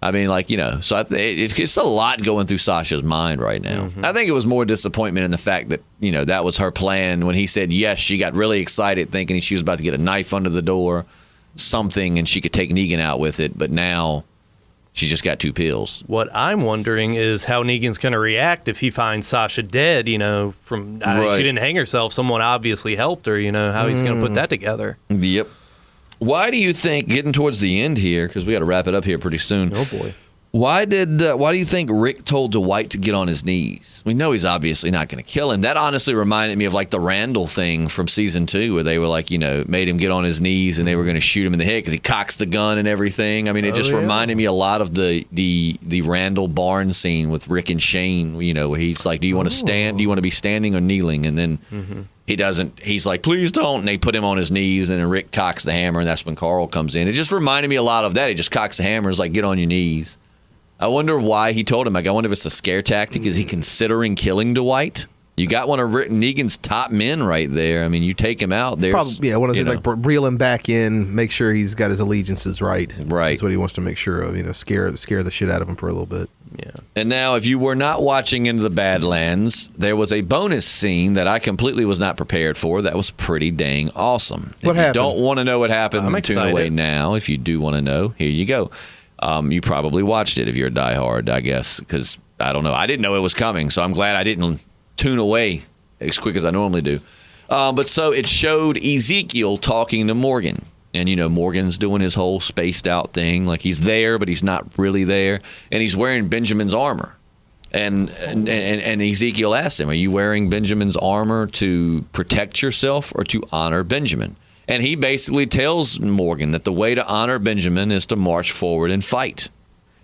I mean, like, so it's a lot going through Sasha's mind right now. I think it was more disappointment in the fact that, that was her plan. When he said yes, she got really excited thinking she was about to get a knife under the door, something, and she could take Negan out with it. But now she's just got 2 pills. What I'm wondering is how Negan's going to react if he finds Sasha dead, she didn't hang herself. Someone obviously helped her, how he's going to put that together. Yep. Why do you think, getting towards the end here, because we got to wrap it up here pretty soon. Oh, boy. Why do you think Rick told Dwight to get on his knees? We know he's obviously not going to kill him. That honestly reminded me of like the Randall thing from season 2, where they were like, made him get on his knees and they were going to shoot him in the head because he cocks the gun and everything. I mean, it just reminded me a lot of the Randall barn scene with Rick and Shane, where he's like, do you want to stand? Do you want to be standing or kneeling? And then he doesn't. He's like, please don't. And they put him on his knees, and then Rick cocks the hammer, and that's when Carl comes in. It just reminded me a lot of that. He just cocks the hammer and is like, get on your knees. I wonder why he told him. Like, I wonder if it's a scare tactic. Is he considering killing Dwight? You got one of Negan's top men right there. I mean, you take him out. There's probably one of those like reel him back in, make sure he's got his allegiances right. Right, that's what he wants to make sure of. Scare the shit out of him for a little bit. Yeah. And now, if you were not watching Into the Badlands, there was a bonus scene that I completely was not prepared for. That was pretty dang awesome. What happened? If you don't want to know what happened, I'm tune excited. away now. If you do want to know, here you go. You probably watched it if you're a diehard, I guess, because I don't know. I didn't know it was coming, so I'm glad I didn't tune away as quick as I normally do. But so it showed Ezekiel talking to Morgan. And, Morgan's doing his whole spaced out thing. Like, he's there, but he's not really there. And he's wearing Benjamin's armor. And Ezekiel asked him, are you wearing Benjamin's armor to protect yourself or to honor Benjamin? And he basically tells Morgan that the way to honor Benjamin is to march forward and fight.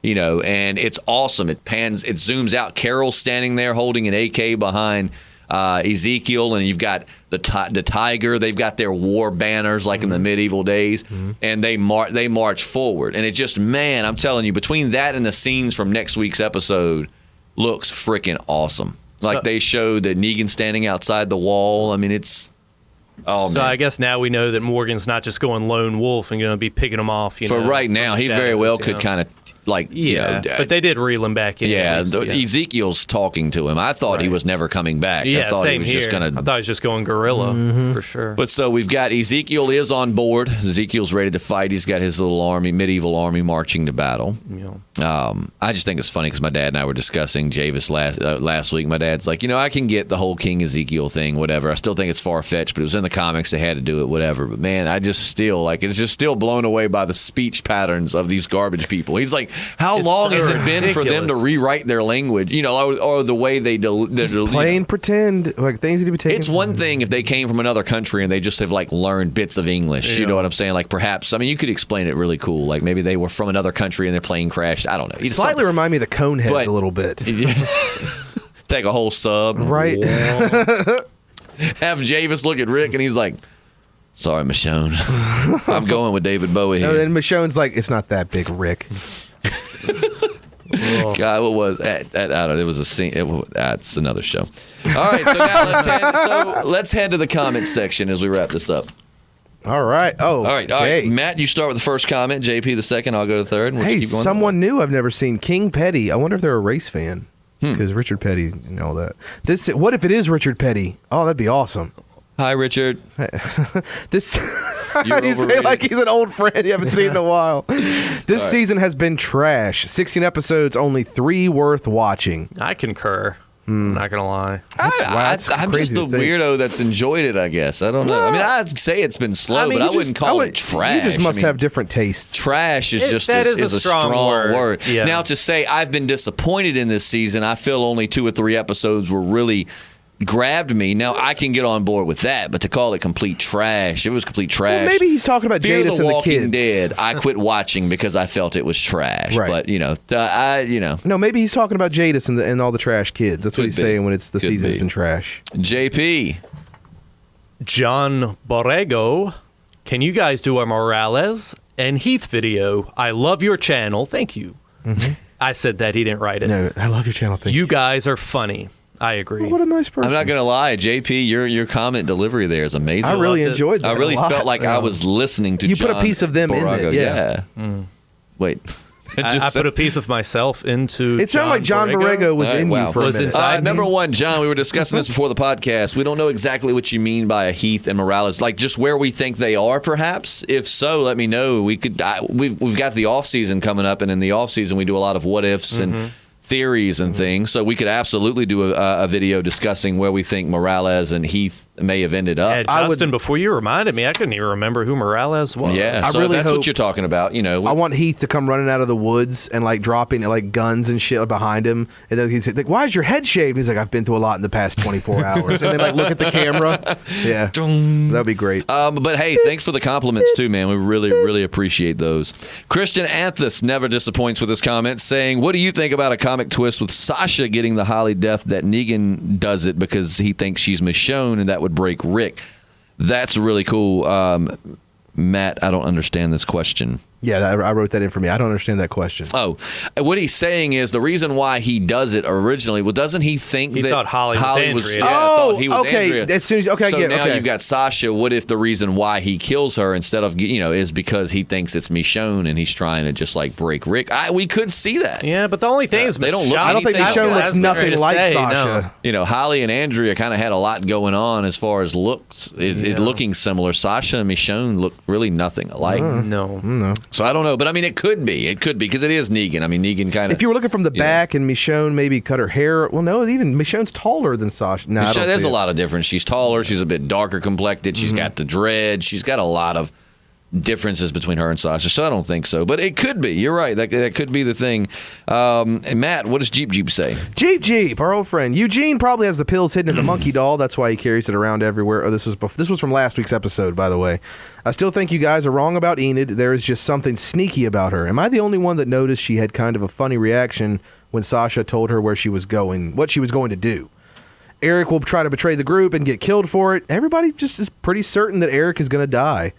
And it's awesome. It zooms out. Carol's standing there holding an AK behind Ezekiel, and you've got the tiger. They've got their war banners like in the medieval days, and they march forward. And it just, man, I'm telling you, between that and the scenes from next week's episode, looks freaking awesome. Like they showed that Negan standing outside the wall. I mean, it's... Oh, so man. I guess now we know that Morgan's not just going lone wolf and going to be picking them off. For right now, he very well could kind of like, but they did reel him back in. Yeah, Ezekiel's talking to him. I thought he was never coming back. Yeah, I thought same he was here. just gonna. I thought he was just going guerrilla for sure. But so we've got Ezekiel is on board. Ezekiel's ready to fight. He's got his little army, medieval army, marching to battle. Yeah. I just think it's funny because my dad and I were discussing Javis last week. My dad's like, I can get the whole King Ezekiel thing, whatever. I still think it's far fetched, but it was in the comics. They had to do it, whatever. But man, I just still it's just still blown away by the speech patterns of these garbage people. He's like, how long has it been for them to rewrite their language? Or the way they plain pretend like things need to be taken. It's one thing if they came from another country and they just have like learned bits of English. Yeah. You know what I'm saying? Like perhaps, I mean, you could explain it really cool. Like maybe they were from another country and their plane crashed. I don't know. Slightly remind me of the Coneheads a little bit. Take a whole sub. Right. Have Javis look at Rick and he's like, sorry, Michonne. I'm going with David Bowie here. And then Michonne's like, it's not that big, Rick. God, what was I don't know. It was a scene. That's another show. All right, so now let's head to the comments section as we wrap this up. All right. Oh, all right. Matt, you start with the first comment. JP the second. I'll go to the third. And we'll hey, keep going. Someone new I've never seen. King Petty. I wonder if they're a race fan because Richard Petty and all that. What if it is Richard Petty? Oh, that'd be awesome. Hi, Richard. This you say like he's an old friend you haven't seen in a while. This season has been trash. 16 episodes, only 3 worth watching. I concur. I'm not gonna lie. I'm just the weirdo that's enjoyed it, I guess. I don't know. I mean, I'd say it's been slow, but I wouldn't call it trash. You just must have different tastes. Trash is a strong word. Yeah. Now, to say I've been disappointed in this season, I feel only 2 or 3 episodes were really grabbed me. Now I can get on board with that, but to call it complete trash, it was complete trash. Well, maybe he's talking about Fear Jadis the and the Walking kids. Dead. I quit watching because I felt it was trash. Right. But No, maybe he's talking about Jadis and all the trash kids. That's what he's saying when it's the season's been trash. JP. John Borrego, can you guys do a Morales and Heath video? I love your channel. Thank you. Mm-hmm. I said that. He didn't write it. No, I love your channel. Thank you. You guys are funny. I agree. Oh, what a nice person. I'm not going to lie, JP, your comment delivery there is amazing. I really enjoyed that. I really felt like I was listening to You John put a piece of them Borrego. in it. Yeah. Wait. I put a piece of myself into. It sounded like John Borrego was in you for a minute. Inside number one, John, we were discussing this before the podcast. We don't know exactly what you mean by a Heath and Morales, like just where we think they are, perhaps. If so, let me know. We've got the off season coming up, and in the off season we do a lot of what ifs and theories and things. So we could absolutely do a video discussing where we think Morales and Heath may have ended up. Yeah, Justin, before you reminded me, I couldn't even remember who Morales was. Yeah, I so really that's hope, what you're talking about. You know, I want Heath to come running out of the woods and like dropping like guns and shit behind him, and then he's like, "Why is your head shaved?" And he's like, "I've been through a lot in the past 24 hours." And then like look at the camera. Yeah, that'd be great. But hey, thanks for the compliments too, man. We really appreciate those. Christian Anthus never disappoints with his comments, saying, "What do you think about a comic twist with Sasha getting the Holly death that Negan does it because he thinks she's Michonne and that would break Rick?" That's really cool. Matt, I don't understand this question. Yeah, I wrote that in for me. I don't understand that question. Oh, what he's saying is the reason why he does it originally. Well, doesn't he think He that thought Holly was Andrea. Oh, he was okay. Andrea. As soon as So now you've got Sasha. What if the reason why he kills her instead of is because he thinks it's Michonne and he's trying to just like break Rick? We could see that. Yeah, but the only thing is they don't look. I don't think Michonne looks nothing like Sasha. No. Holly and Andrea kind of had a lot going on as far as looks. It looking similar. Sasha and Michonne look really nothing alike. No. So I don't know, but I mean, it could be because it is Negan. I mean, Negan kind of. If you were looking from the back and Michonne maybe cut her hair, well, no, even Michonne's taller than Sasha. No, there's a lot of difference. She's taller. She's a bit darker complected. She's got the dread. She's got a lot of differences between her and Sasha. So I don't think so, but it could be. You're right. That could be the thing. Matt, what does Jeep say? Jeep, our old friend Eugene probably has the pills hidden in the monkey doll. That's why he carries it around everywhere. Oh, this was from last week's episode, by the way. I still think you guys are wrong about Enid. There is just something sneaky about her. Am I the only one that noticed she had kind of a funny reaction when Sasha told her where she was going, what she was going to do? Eric will try to betray the group and get killed for it. Everybody just is pretty certain that Eric is going to die.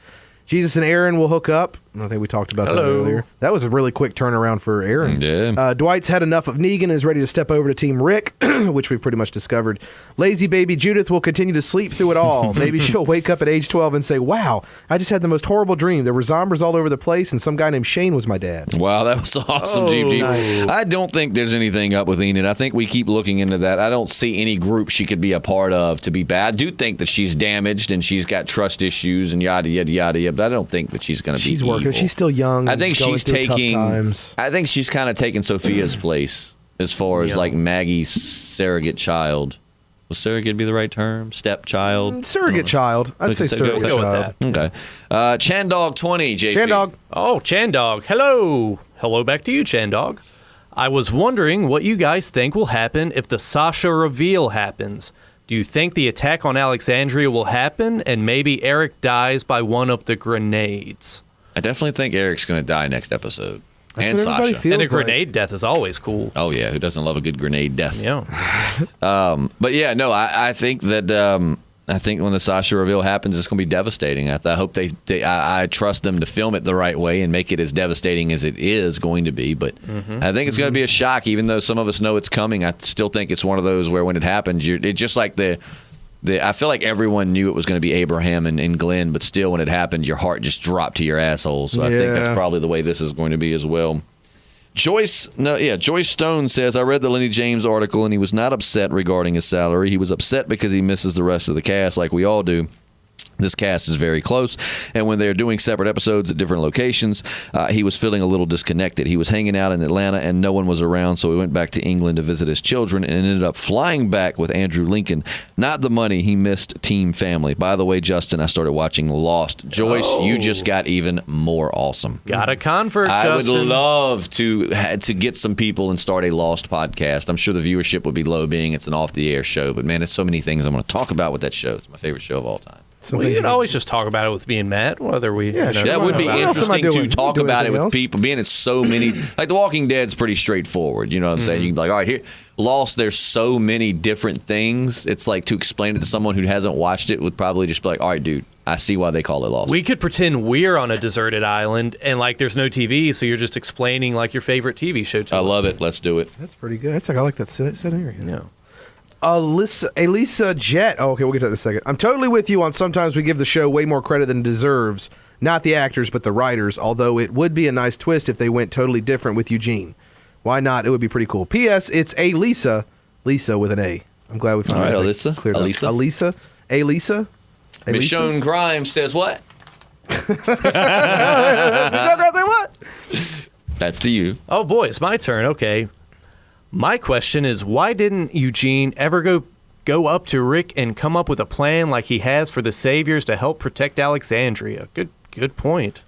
Jesus and Aaron will hook up. I think we talked about that earlier. That was a really quick turnaround for Aaron. Yeah. Dwight's had enough of Negan and is ready to step over to Team Rick, which we've pretty much discovered. Lazy baby Judith will continue to sleep through it all. Maybe she'll wake up at age 12 and say, "Wow, I just had the most horrible dream. There were zombies all over the place, and some guy named Shane was my dad." Wow, that was awesome, Jeep. Nice. I don't think there's anything up with Enid. I think we keep looking into that. I don't see any group she could be a part of to be bad. I do think that she's damaged and she's got trust issues and yada, yada, yada, yada, but I don't think that she's going to be She's working. evil. She's still young. I think she's taking. I think she's kind of taking Sophia's place as far as like Maggie's surrogate child. Will surrogate be the right term? Stepchild? Surrogate child. I'd say surrogate go with child. that. Okay. Chandog 20, JP. Chandog. Oh, Chandog. Hello back to you, Chandog. I was wondering what you guys think will happen if the Sasha reveal happens. Do you think the attack on Alexandria will happen and maybe Eric dies by one of the grenades? I definitely think Eric's going to die next episode. That's and what everybody Sasha. feels And a like. grenade death is always cool. Oh, yeah. Who doesn't love a good grenade death? Yeah. But yeah, no, I think that I think when the Sasha reveal happens, it's going to be devastating. I hope I trust them to film it the right way and make it as devastating as it is going to be. But I think it's going to be a shock, even though some of us know it's coming. I still think it's one of those where when it happens, it's just like I feel like everyone knew it was going to be Abraham and Glenn, but still, when it happened, your heart just dropped to your asshole. So I think that's probably the way this is going to be as well. Joyce Stone says, I read the Lenny James article, and he was not upset regarding his salary. He was upset because he misses the rest of the cast like we all do. This cast is very close, and when they're doing separate episodes at different locations, he was feeling a little disconnected. He was hanging out in Atlanta, and no one was around, so he went back to England to visit his children and ended up flying back with Andrew Lincoln. Not the money, he missed Team Family. By the way, Justin, I started watching Lost. Joyce, you just got even more awesome. Got a convert, I Justin. would love to get some people and start a Lost podcast. I'm sure the viewership would be low, being it's an off-the-air show, but man, it's so many things I want to talk about with that show. It's my favorite show of all time. Well, you could always just talk about it with me and Matt, whether we... Yeah, sure. That would be What else am I interesting to doing? talk You do about it anything with else? people, being it's so many. Like The Walking Dead's pretty straightforward. You know what I'm saying? You can be like, all right, here, Lost, there's so many different things. It's like to explain it to someone who hasn't watched it would probably just be like, all right, dude, I see why they call it Lost. We could pretend we're on a deserted island and like there's no TV, so you're just explaining like your favorite TV show to us. I love it. Let's do it. That's pretty good. I like that scenario. Yeah. Elisa Jet. Oh, okay, we'll get to that in a second. I'm totally with you on sometimes we give the show way more credit than it deserves. Not the actors, but the writers, although it would be a nice twist if they went totally different with Eugene. Why not? It would be pretty cool. P.S. It's Lisa with an A. I'm glad we found that. All right, Alyssa. Cleared up. Lisa. Michonne Grimes says what? Michonne Grimes say what? That's to you. Oh, boy, it's my turn. Okay. My question is, why didn't Eugene ever go up to Rick and come up with a plan like he has for the Saviors to help protect Alexandria? Good point.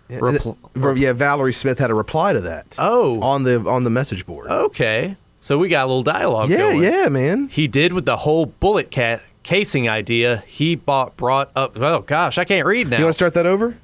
Valerie Smith had a reply to that. Oh. On the message board. Okay. So we got a little dialogue going. Yeah, man. He did with the whole bullet casing idea. He brought up... Oh, gosh, I can't read now. You want to start that over?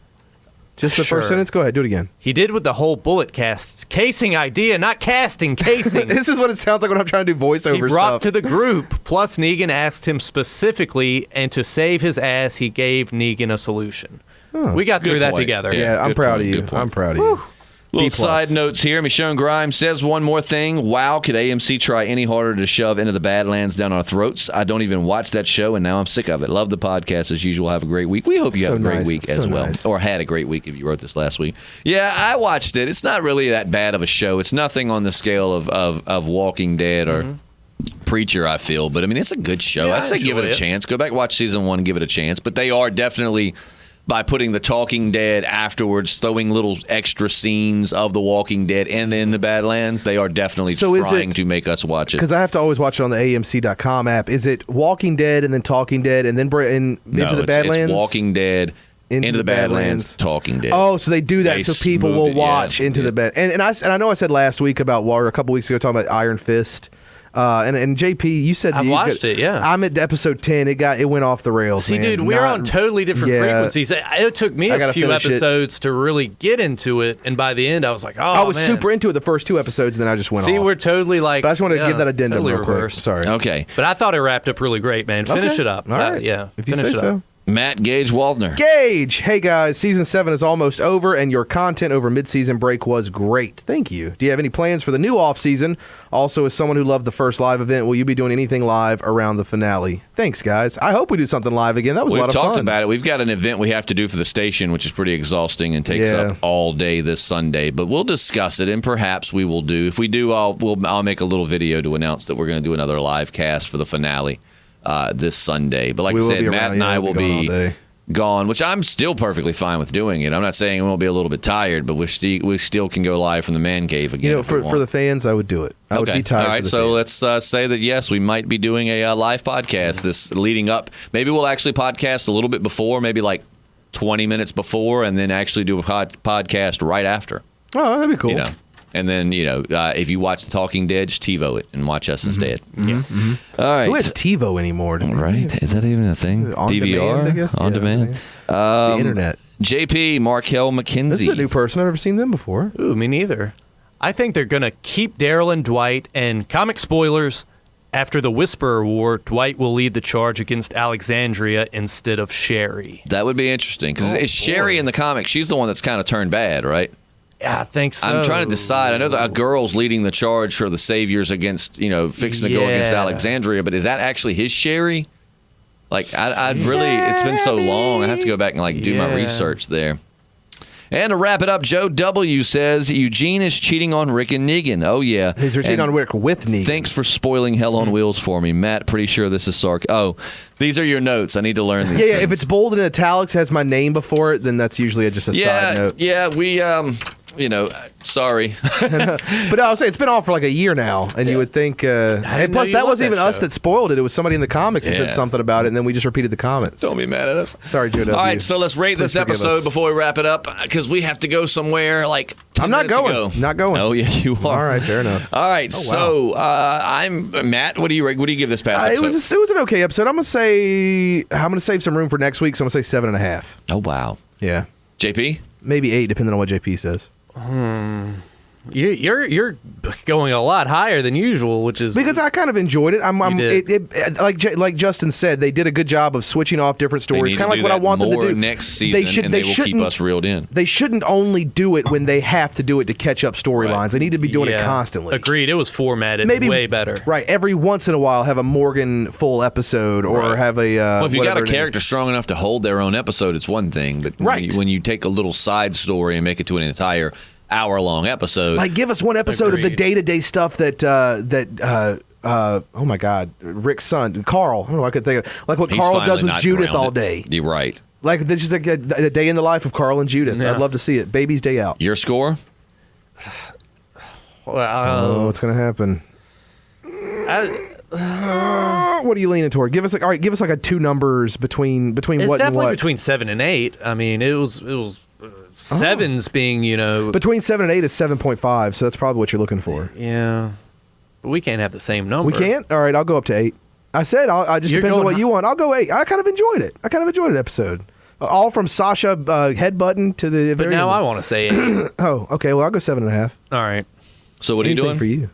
Just the first sentence? Go ahead, do it again. He did with the whole bullet casing idea, not casting, casing. This is what it sounds like when I'm trying to do voiceover He brought stuff. to the group, plus Negan asked him specifically, and to save his ass, he gave Negan a solution. We got through that together. Yeah, I'm proud of you. I'm proud of you. Little side notes here. Michonne Grimes says one more thing. Wow, could AMC try any harder to shove Into the Badlands down our throats? I don't even watch that show, and now I'm sick of it. Love the podcast as usual. Have a great week. We hope you have a great week as well. Or had a great week if you wrote this last week. Yeah, I watched it. It's not really that bad of a show. It's nothing on the scale of Walking Dead or Preacher, I feel. But, I mean, it's a good show. Yeah, I'd say give it a chance. Go back, watch season 1, and give it a chance. But they are definitely... by putting the Talking Dead afterwards, throwing little extra scenes of the Walking Dead and in the Badlands, they are definitely trying to make us watch it. Because I have to always watch it on the AMC.com app. Is it Walking Dead and then Talking Dead and then Into the Badlands? It's Walking Dead, Into the Badlands, Talking Dead. Oh, so they do that so people will watch Into the Bed. And I know I said last week about or a couple weeks ago talking about Iron Fist. And JP, you said I've watched it. Yeah, I'm at episode 10. It went off the rails. See, man. dude, we're on totally different frequencies. It took me a few episodes to really get into it, and by the end, I was like, I was super into it the first 2 episodes, and then I just went off. See, we're totally like. But I just want to give that addendum totally real quick. Sorry. Okay, but I thought it wrapped up really great, man. Finish it up. All right. Yeah, if you finish say it so. up. Matt Gage Waldner. Gage! Hey guys, season 7 is almost over, and your content over mid-season break was great. Thank you. Do you have any plans for the new off-season? Also, as someone who loved the first live event, will you be doing anything live around the finale? Thanks, guys. I hope we do something live again. That was a lot of fun. We've talked about it. We've got an event we have to do for the station, which is pretty exhausting and takes up all day this Sunday. But we'll discuss it, and perhaps we will do. If we do, I'll make a little video to announce that we're going to do another live cast for the finale this Sunday. But like I said, Matt and I will be gone, which I'm still perfectly fine with doing it. I'm not saying we'll be a little bit tired, but we still can go live from the man cave again. You know, for the fans, I would do it. I would be tired. All right, so let's say that yes, we might be doing a live podcast this leading up. Maybe we'll actually podcast a little bit before, maybe like 20 minutes before, and then actually do a podcast right after. Oh, that'd be cool. You know. And then, if you watch The Talking Dead, just TiVo it and watch us instead. Yeah. All right. Who has TiVo anymore? Right. Is that even a thing? On DVR? demand, I guess? On demand. The internet. JP, Markel McKenzie. This is a new person. I've never seen them before. Ooh, me neither. I think they're going to keep Daryl and Dwight, and comic spoilers, after the Whisperer War, Dwight will lead the charge against Alexandria instead of Sherry. That would be interesting, because it's Sherry in the comics. She's the one that's kind of turned bad, right? Yeah, I think so. I'm trying to decide. I know that a girl's leading the charge for the Saviors against, fixing to go against Alexandria, but is that actually his Sherry? Like, I'd really, it's been so long. I have to go back and, do my research there. And to wrap it up, Joe W. says, Eugene is cheating on Rick and Negan. Oh, yeah. He's cheating on Rick with Negan. Thanks for spoiling Hell on Wheels for me. Matt, pretty sure this is Oh, these are your notes. I need to learn these things. If it's bold and italics, has my name before it, then that's usually just a side note. Yeah, we, sorry. But I'll say it's been off for like a year now, and you would think. And plus, that wasn't even us that spoiled it. It was somebody in the comics that said something about it, and then we just repeated the comments. Don't be mad at us. Sorry, Joe W. All right, so let's rate this episode before we wrap it up, because we have to go somewhere 10 I'm not minutes going. ago. Not going. Oh, yeah, you are. All right, fair enough. All right, so I'm Matt. What do you give this past episode? It was an okay episode. I'm gonna save some room for next week, so I'm gonna say 7.5. Oh, wow. Yeah. JP? Maybe 8, depending on what JP says. You're going a lot higher than usual, which is because I kind of enjoyed it. Like Justin said, they did a good job of switching off different stories, kind of like what I want them to do next season. They will keep us reeled in. They shouldn't only do it when they have to do it to catch up storylines. Right. They need to be doing it constantly. Agreed. It was formatted way better. Right. Every once in a while, have a Morgan full episode or have a. Well, if you got a character strong enough to hold their own episode, it's one thing. But when you take a little side story and make it to an entire hour-long episode, like give us one episode of the day-to-day stuff that oh my God, Rick's son Carl. I don't know. I could think of like what Carl does with Judith all day. You're right. Like this is like a day in the life of Carl and Judith. Yeah. I'd love to see it. Baby's day out. Your score? What's gonna happen? What are you leaning toward? Give us like a two numbers between what and what. It's definitely between 7 and 8. I mean, it was 7's being between 7 and 8 is 7.5. So that's probably what you're looking for. Yeah, but we can't have the same number. We can't. All right, I'll go up to 8. I said I just depends on what you want. I'll go 8. I kind of enjoyed it. Episode. All from Sasha headbutting to the. But now I want to say 8. Oh, okay. Well, I'll go 7.5. All right. So what are you doing for you?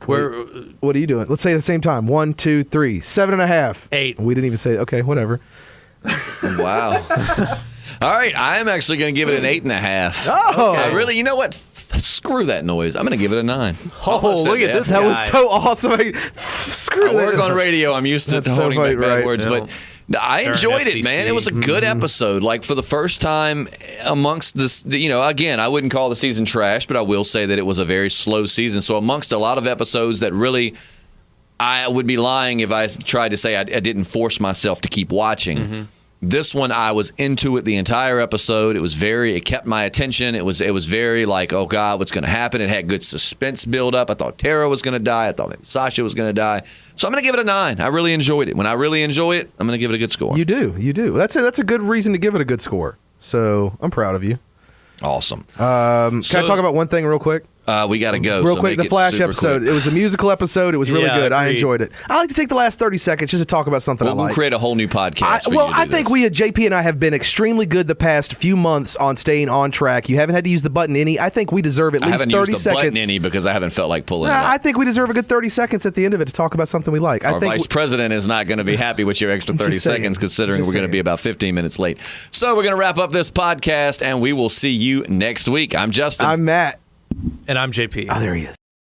What are you doing? Let's say at the same time. 1, 2, 3. 7.5. 8. We didn't even say. Okay, whatever. Wow. All right, I'm actually going to give it an 8.5. Oh, okay. Really? You know what? Screw that noise. I'm going to give it a 9. Oh, look at this! That was so awesome. Screw that. I work on radio. I'm used to holding back bad words, but I enjoyed it, man. It was a good episode. Like for the first time amongst this, again, I wouldn't call the season trash, but I will say that it was a very slow season. So amongst a lot of episodes that really, I would be lying if I tried to say I didn't force myself to keep watching. Mm-hmm. This one, I was into it the entire episode. It kept my attention. It was very like, oh God, what's going to happen? It had good suspense build up. I thought Tara was going to die. I thought maybe Sasha was going to die. So I'm going to give it a 9. I really enjoyed it. When I really enjoy it, I'm going to give it a good score. You do. That's a good reason to give it a good score. So I'm proud of you. Awesome. Can I talk about one thing real quick? We got to go. Real quick, the Flash episode. Quick. It was a musical episode. It was really good. I enjoyed it. I like to take the last 30 seconds just to talk about something I like. We'll create a whole new podcast. I think JP and I have been extremely good the past few months on staying on track. You haven't had to use the button any. I think we deserve at least 30 seconds. I haven't used the button any because I haven't felt like pulling it up. I think we deserve a good 30 seconds at the end of it to talk about something we like. Our vice president is not going to be happy with your extra 30 seconds considering we're going to be about 15 minutes late. So we're going to wrap up this podcast and we will see you next week. I'm Justin. I'm Matt. And I'm JP. Oh, there he is.